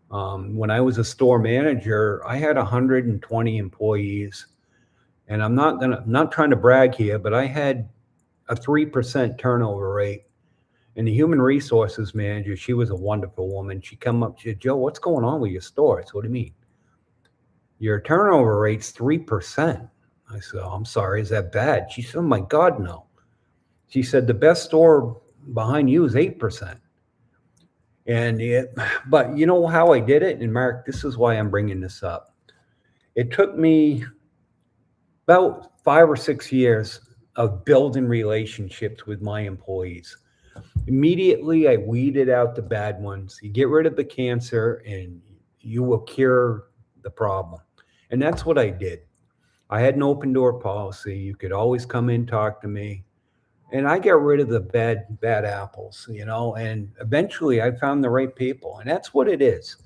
A: When I was a store manager, I had 120 employees, and I'm not trying to brag here, but I had a 3% turnover rate. And the human resources manager, she was a wonderful woman. She come up, she said, "Joe, what's going on with your store?" I said, "What do you mean?" "Your turnover rate's 3%. I said, "Oh, I'm sorry, is that bad?" She said, "Oh my God, no." She said, "The best store behind you is 8%. But you know how I did it? And Mark, this is why I'm bringing this up. It took me about 5 or 6 years of building relationships with my employees. Immediately, I weeded out the bad ones. You get rid of the cancer and you will cure the problem. And that's what I did. I had an open door policy. You could always come in, talk to me. And I got rid of the bad apples, and eventually I found the right people. And that's what it is.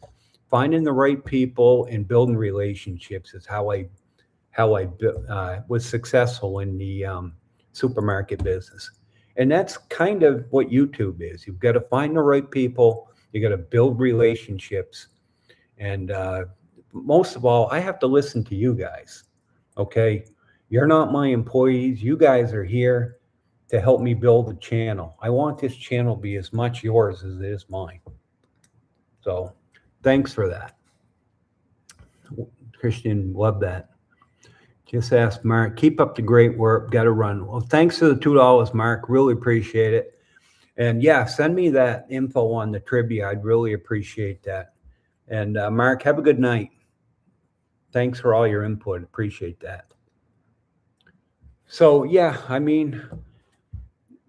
A: Finding the right people and building relationships is how I was successful in the supermarket business. And that's kind of what YouTube is. You've got to find the right people. You got to build relationships. And most of all, I have to listen to you guys. Okay. You're not my employees. You guys are here to help me build the channel. I want this channel to be as much yours as it is mine. So thanks for that. Christian, love that. Just ask Mark, keep up the great work. Got to run. Well, thanks for the $2, Mark. Really appreciate it. And yeah, send me that info on the trivia. I'd really appreciate that. And Mark, have a good night. Thanks for all your input. Appreciate that. So yeah, I mean,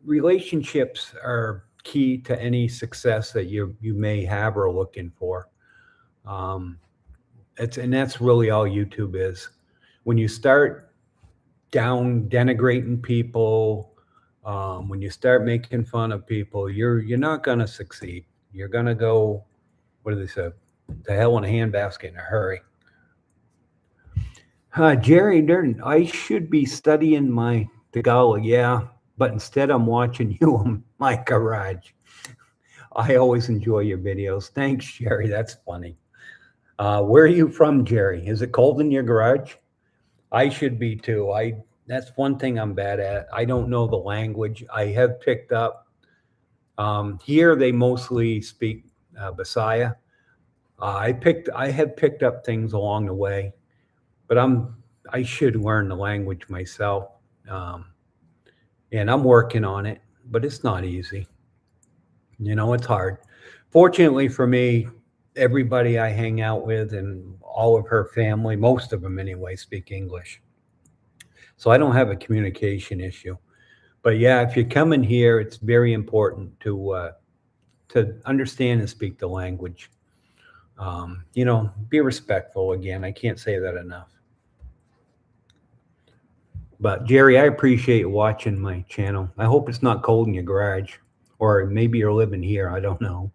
A: relationships are key to any success that you may have or looking for. That's really all YouTube is. When you start denigrating people, when you start making fun of people, you're not gonna succeed. You're gonna go, what do they say? The hell in a handbasket in a hurry. Jerry Durden, I should be studying my Tagalog, yeah, but instead I'm watching you in my garage. I always enjoy your videos. Thanks, Jerry. That's funny. Where are you from, Jerry? Is it cold in your garage? I should be too. That's one thing I'm bad at. I don't know the language. I have picked up. Here they mostly speak Bisaya. I have picked up things along the way, but I should learn the language myself, and I'm working on it. But it's not easy. It's hard. Fortunately for me, everybody I hang out with and all of her family, most of them anyway, speak English. So I don't have a communication issue. But yeah, if you come in here, it's very important to understand and speak the language. Be respectful. Again, I can't say that enough. But Jerry, I appreciate watching my channel. I hope it's not cold in your garage, or maybe you're living here. I don't know.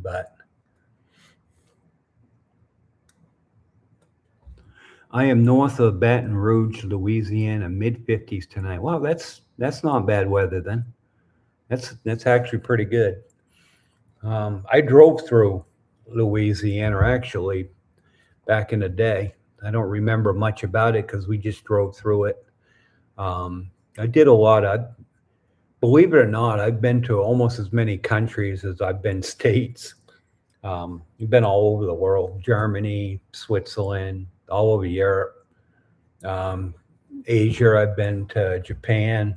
A: But I am north of Baton Rouge, Louisiana, mid-50s tonight. Well, that's not bad weather then. That's actually pretty good. I drove through Louisiana actually back in the day. I don't remember much about it because we just drove through it. I did a lot. Believe it or not, I've been to almost as many countries as I've been states. You've been all over the world: Germany, Switzerland, all over Europe, Asia. I've been to Japan.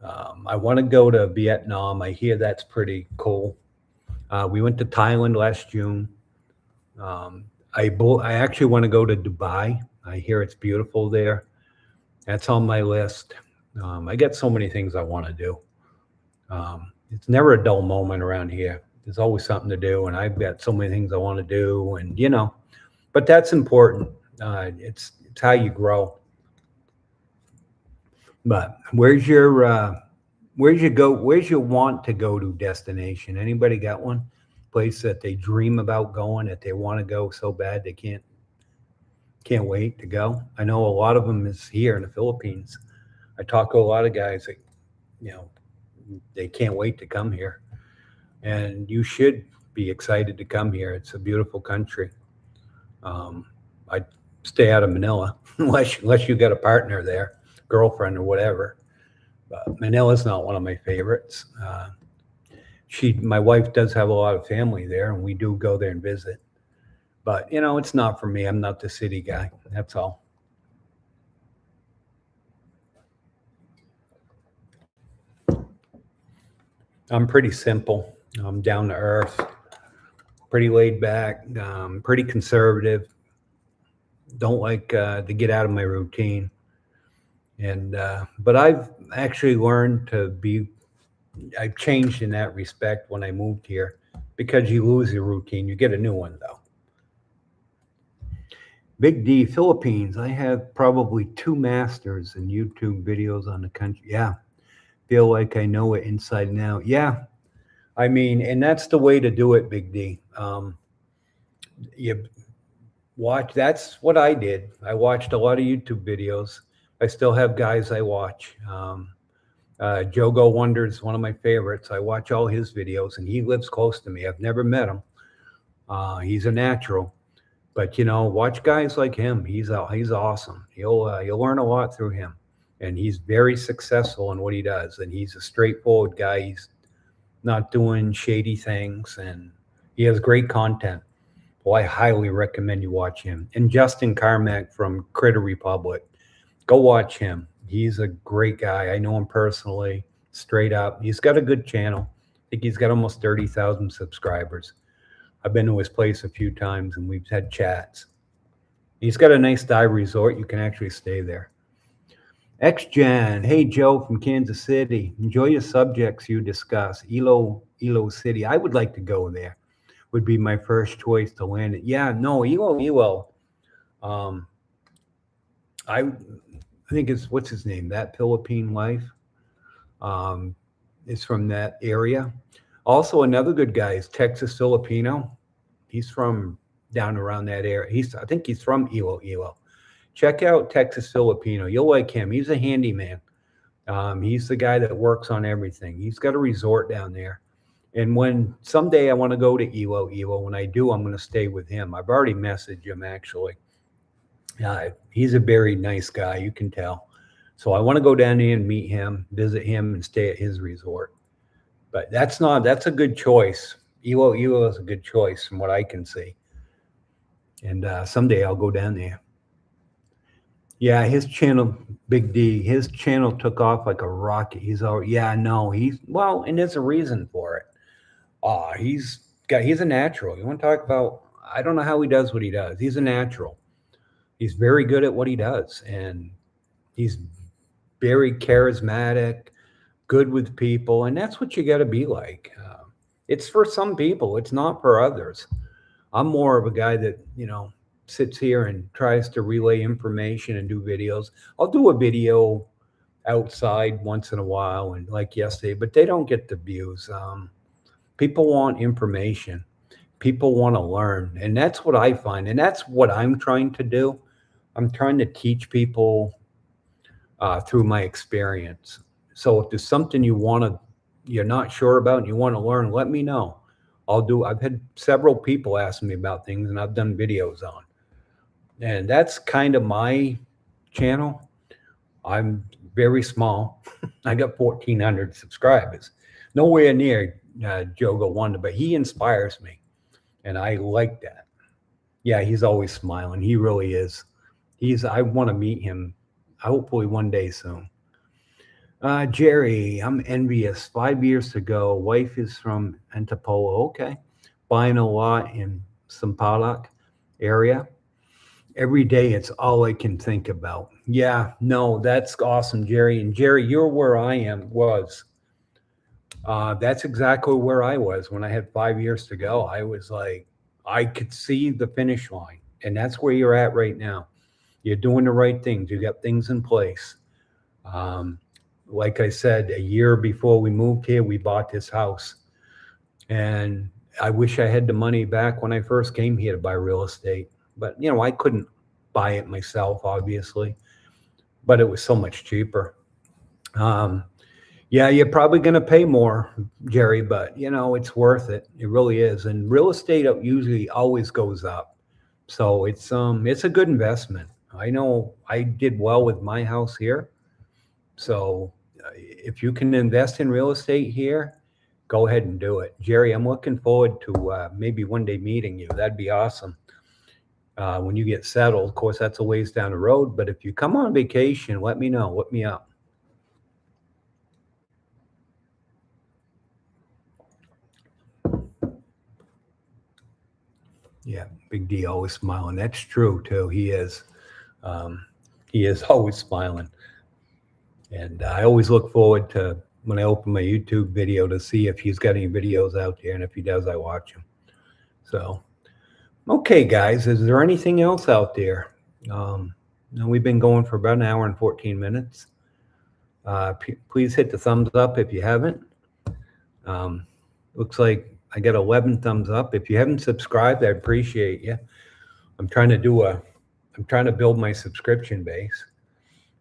A: I want to go to Vietnam. I hear that's pretty cool. We went to Thailand last June. I actually want to go to Dubai. I hear it's beautiful there. That's on my list. I got so many things I want to do. It's never a dull moment around here. There's always something to do, and I've got so many things I want to do, and but that's important. It's how you grow. But where's your want to go to destination? Anybody got one place that they dream about going, that they want to go so bad they can't wait to go? I know a lot of them is here in the Philippines. I talk to a lot of guys that they can't wait to come here, and you should be excited to come here. It's a beautiful country. I'd stay out of Manila unless you got a partner there, girlfriend or whatever. But Manila's not one of my favorites. My wife does have a lot of family there, and we do go there and visit. But it's not for me. I'm not the city guy. That's all. I'm pretty simple. I'm down to earth, pretty laid back, pretty conservative. Don't like to get out of my routine. And but I've actually learned I've changed in that respect when I moved here, because you lose your routine. You get a new one though. Big D, Philippines. I have probably 2 masters in YouTube videos on the country. Yeah. Feel like I know it inside and out. Yeah. I mean, and that's the way to do it, Big D. You watch, that's what I did. I watched a lot of YouTube videos. I still have guys I watch. Jogo Wonder is one of my favorites. I watch all his videos, and he lives close to me. I've never met him. He's a natural, but watch guys like him. He's awesome. You'll learn a lot through him, and he's very successful in what he does. And he's a straightforward guy. He's not doing shady things, and he has great content. Well, I highly recommend you watch him. And Justin Carmack from Critter Republic, go watch him. He's a great guy. I know him personally, straight up. He's got a good channel. I think he's got almost 30,000 subscribers. I've been to his place a few times, and we've had chats. He's got a nice dive resort. You can actually stay there. XJan, hey, Joe from Kansas City. Enjoy your subjects you discuss. Ilo City. I would like to go there. Would be my first choice to land it. Yeah, no, Elo. I think it's, what's his name? That Philippine Life is from that area. Also, another good guy is Texas Filipino. He's from down around that area. I think he's from Ilo. Check out Texas Filipino. You'll like him. He's a handyman. He's the guy that works on everything. He's got a resort down there. And when someday I want to go to Ilo, when I do, I'm going to stay with him. I've already messaged him, actually. He's a very nice guy, you can tell. So I want to go down there and meet him, visit him, and stay at his resort. But that's a good choice. Ilo is a good choice from what I can see. And someday I'll go down there. Yeah, his channel, Big D, his channel took off like a rocket. Well, and there's a reason for it. He's a natural. You want to talk about, I don't know how he does what he does. He's a natural. He's very good at what he does, and he's very charismatic, good with people, and that's what you got to be like. It's for some people. It's not for others. I'm more of a guy that, sits here and tries to relay information and do videos. I'll do a video outside once in a while, and like yesterday, but they don't get the views. People want information. People want to learn. And that's what I find. And that's what I'm trying to do. I'm trying to teach people through my experience. So if there's something you're not sure about and you want to learn, let me know. I've had several people ask me about things, and I've done videos on. And that's kind of my channel. I'm very small. I got 1,400 subscribers. Nowhere near Jogo Wonder, but he inspires me, and I like that. Yeah, he's always smiling. He really is. I want to meet him, hopefully one day soon. Jerry, I'm envious. 5 years ago, wife is from Antipolo. Okay, buying a lot in Sampaloc area. Every day, it's all I can think about. Yeah, no, that's awesome, Jerry. And Jerry, you're where I was. That's exactly where I was when I had 5 years to go. I was like, I could see the finish line, and that's where you're at right now. You're doing the right things. You got things in place. Like I said, a year before we moved here, we bought this house, and I wish I had the money back when I first came here to buy real estate, but I couldn't buy it myself, obviously, but it was so much cheaper. Yeah, you're probably going to pay more, Jerry, but it's worth it. It really is. And real estate usually always goes up. So it's a good investment. I know I did well with my house here. So if you can invest in real estate here, go ahead and do it. Jerry, I'm looking forward to maybe one day meeting you. That'd be awesome. When you get settled, of course, that's a ways down the road. But if you come on vacation, let me know. Look me up. Yeah, Big D always smiling. That's true too. He is always smiling. And I always look forward to when I open my YouTube video to see if he's got any videos out there, and if he does, I watch him. So, Okay, guys, is there anything else out there? We've been going for about an hour and 14 minutes. Please hit the thumbs up if you haven't. Um, Looks like I got 11 thumbs up. If you haven't subscribed, I appreciate you. I'm trying to I'm trying to build my subscription base.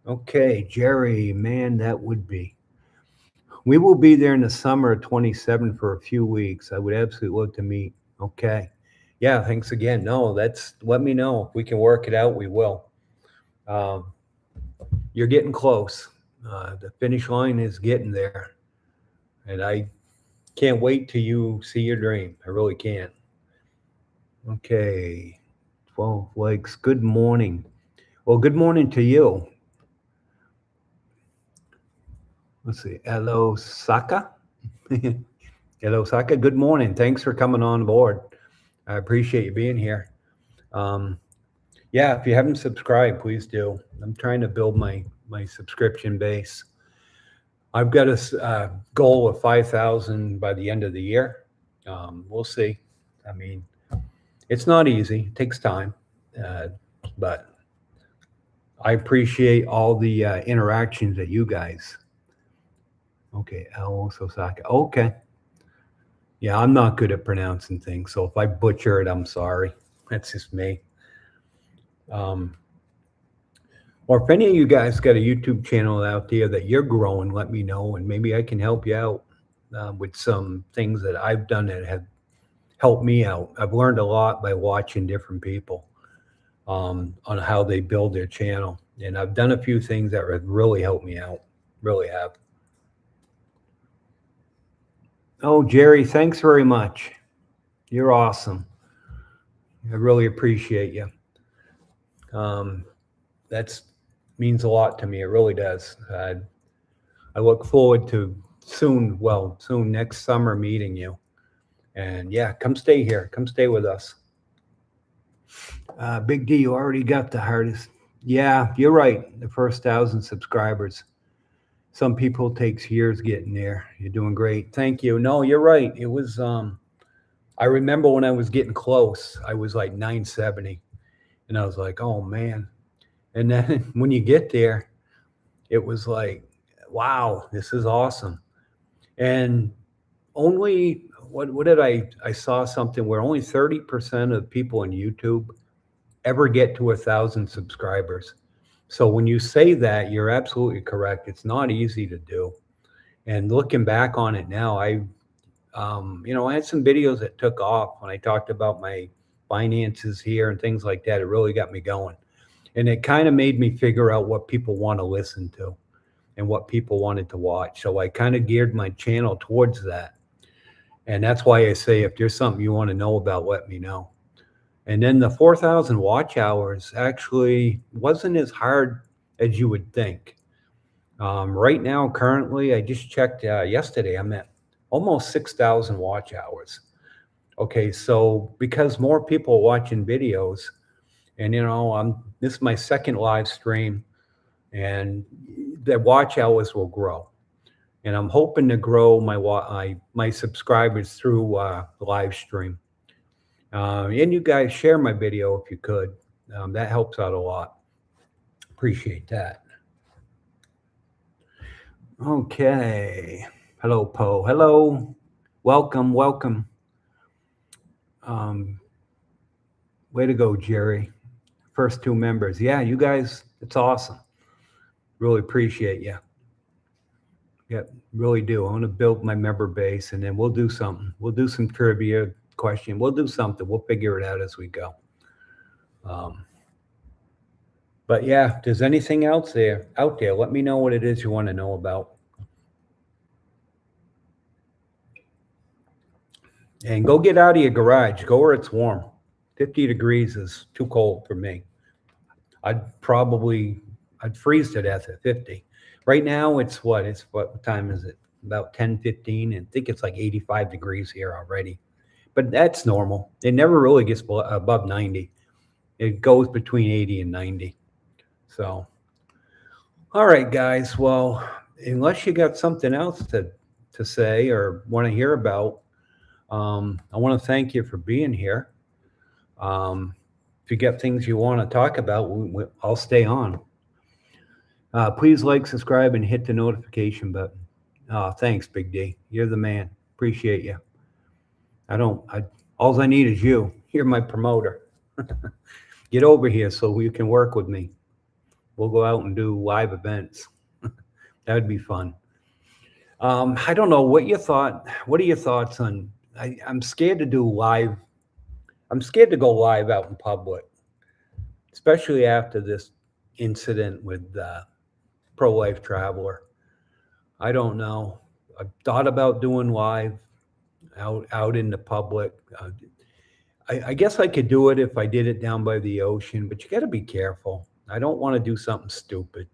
A: Okay, Jerry, man, that would be. We will be there in the summer of 27 for a few weeks. I would absolutely love to meet. Okay. Yeah, thanks again. No, let me know. If we can work it out, we will. Um, you're getting close. The finish line is getting there. And I can't wait till you see your dream. I really can't. Okay. 12 likes. Good morning. Well, good morning to you. Let's see. Hello, Saka. Hello, Saka. Good morning. Thanks for coming on board. I appreciate you being here. Um, yeah, if you haven't subscribed, please do. I'm trying to build my subscription base. I've got a goal of 5,000 by the end of the year. We'll see. I mean, it's not easy. It takes time, but I appreciate all the interactions that you guys. Okay, Al Osaka. Okay. Yeah, I'm not good at pronouncing things, so if I butcher it, I'm sorry. That's just me. Um, or if any of you guys got a YouTube channel out there that you're growing, let me know, and maybe I can help you out with some things that I've done that have helped me out. I've learned a lot by watching different people on how they build their channel, and I've done a few things that have really helped me out. Really have. Oh, Jerry, thanks very much. You're awesome. I really appreciate you. That's means a lot to me. It really does. I look forward to soon next summer meeting you. And yeah, come stay here. Come stay with us. Big D, you already got the hardest. Yeah, you're right. The first 1,000 subscribers. Some people takes years getting there. You're doing great. Thank you. No, you're right. It was I remember when I was getting close, I was like 970. And I was like, oh man. And then when you get there, it was like, wow, this is awesome. And only what did I saw something where only 30% of people on YouTube ever get to 1,000 subscribers. So when you say that, you're absolutely correct. It's not easy to do. And looking back on it now, I had some videos that took off when I talked about my finances here and things like that. It really got me going. And it kind of made me figure out what people want to listen to and what people wanted to watch. So I kind of geared my channel towards that. And that's why I say, if there's something you want to know about, let me know. And then the 4,000 watch hours actually wasn't as hard as you would think. Right now, currently, I just checked yesterday, I'm at almost 6,000 watch hours. Okay, so because more people are watching videos, and this is my second live stream, and the watch hours will grow. And I'm hoping to grow my subscribers through the live stream. And you guys share my video if you could. That helps out a lot. Appreciate that. Okay. Hello, Poe. Hello. Welcome, welcome. Way to go, Jerry. First two members. Yeah, you guys, it's awesome. Really appreciate you. Yep, really do. I want to build my member base, and then we'll do something. We'll do some trivia question. We'll do something. We'll figure it out as we go. But yeah, if there's anything else out there, let me know what it is you want to know about. And go get out of your garage. Go where it's warm. 50 degrees is too cold for me. I'd freeze to death at 50. Right now, what time is it? About 10:15, and I think it's like 85 degrees here already. But that's normal. It never really gets above 90. It goes between 80 and 90. So, all right, guys. Well, unless you got something else to say or want to hear about, I want to thank you for being here. If you got things you want to talk about, I'll stay on. Please like, subscribe, and hit the notification button. Thanks, Big D. You're the man. Appreciate you. All I need is you. You're my promoter. Get over here so you can work with me. We'll go out and do live events. That would be fun. I don't know what are your thoughts on, I'm scared to do live. I'm scared to go live out in public, especially after this incident with Pro-Life Traveler. I don't know. I've thought about doing live out in the public. I guess I could do it if I did it down by the ocean, but you got to be careful. I don't want to do something stupid.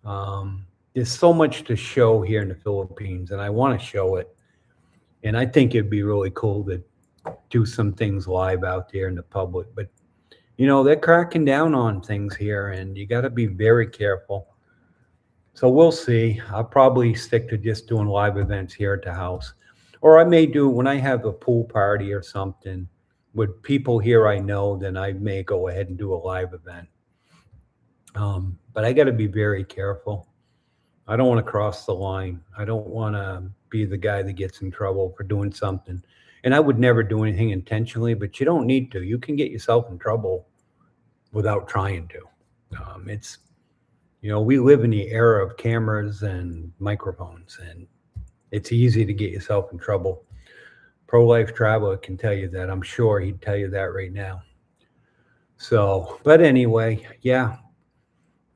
A: There's so much to show here in the Philippines, and I want to show it. And I think it'd be really cool to do some things live out there in the public. But, they're cracking down on things here, and you got to be very careful. So we'll see. I'll probably stick to just doing live events here at the house. Or I may do, when I have a pool party or something with people here I know, then I may go ahead and do a live event. But I got to be very careful. I don't want to cross the line. I don't want to be the guy that gets in trouble for doing something. And I would never do anything intentionally, but you don't need to. You can get yourself in trouble without trying to. We live in the era of cameras and microphones, and it's easy to get yourself in trouble. Pro-Life Traveler can tell you that. I'm sure he'd tell you that right now. So, but anyway, yeah,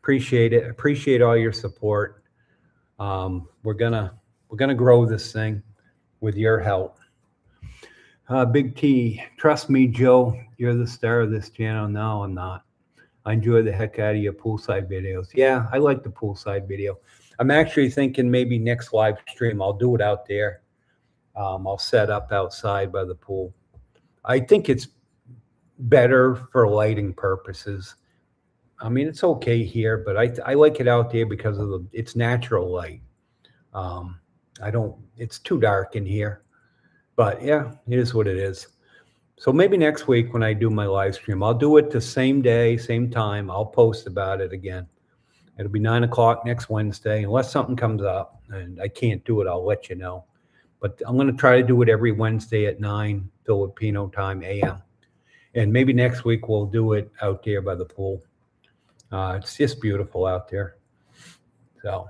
A: appreciate it. Appreciate all your support. We're gonna grow this thing with your help. Big T, trust me, Joe, you're the star of this channel. No, I'm not. I enjoy the heck out of your poolside videos. Yeah, I like the poolside video. I'm actually thinking maybe next live stream, I'll do it out there. I'll set up outside by the pool. I think it's better for lighting purposes. I mean, it's okay here, but I like it out there because of it's natural light. It's too dark in here, but yeah, it is what it is. So maybe next week when I do my live stream, I'll do it the same day, same time. I'll post about it again. It'll be 9 o'clock next Wednesday. Unless something comes up and I can't do it, I'll let you know. But I'm going to try to do it every Wednesday at 9 Filipino time a.m. And maybe next week we'll do it out there by the pool. It's just beautiful out there. So,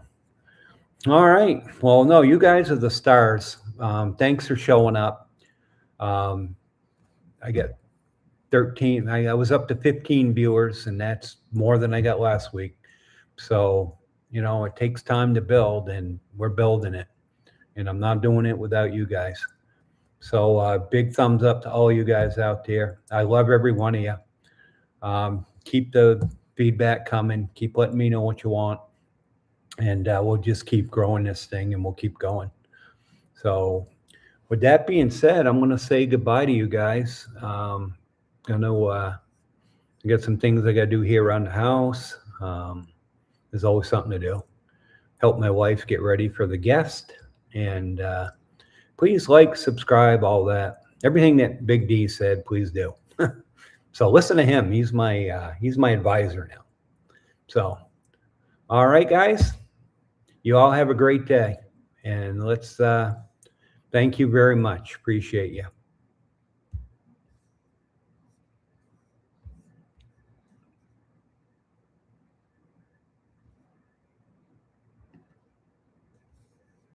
A: all right. Well, no, you guys are the stars. Thanks for showing up. I got 13. I was up to 15 viewers, and that's more than I got last week. So, it takes time to build, and we're building it. And I'm not doing it without you guys. So big thumbs up to all you guys out there. I love every one of you. Keep the feedback coming. Keep letting me know what you want. And we'll just keep growing this thing, and we'll keep going. So with that being said, I'm going to say goodbye to you guys. I know I got some things I got to do here around the house. There's always something to do. Help my wife get ready for the guest. And please like, subscribe, all that. Everything that Big D said, please do. So listen to him. He's my advisor now. So, all right, guys. You all have a great day. And let's thank you very much. Appreciate you.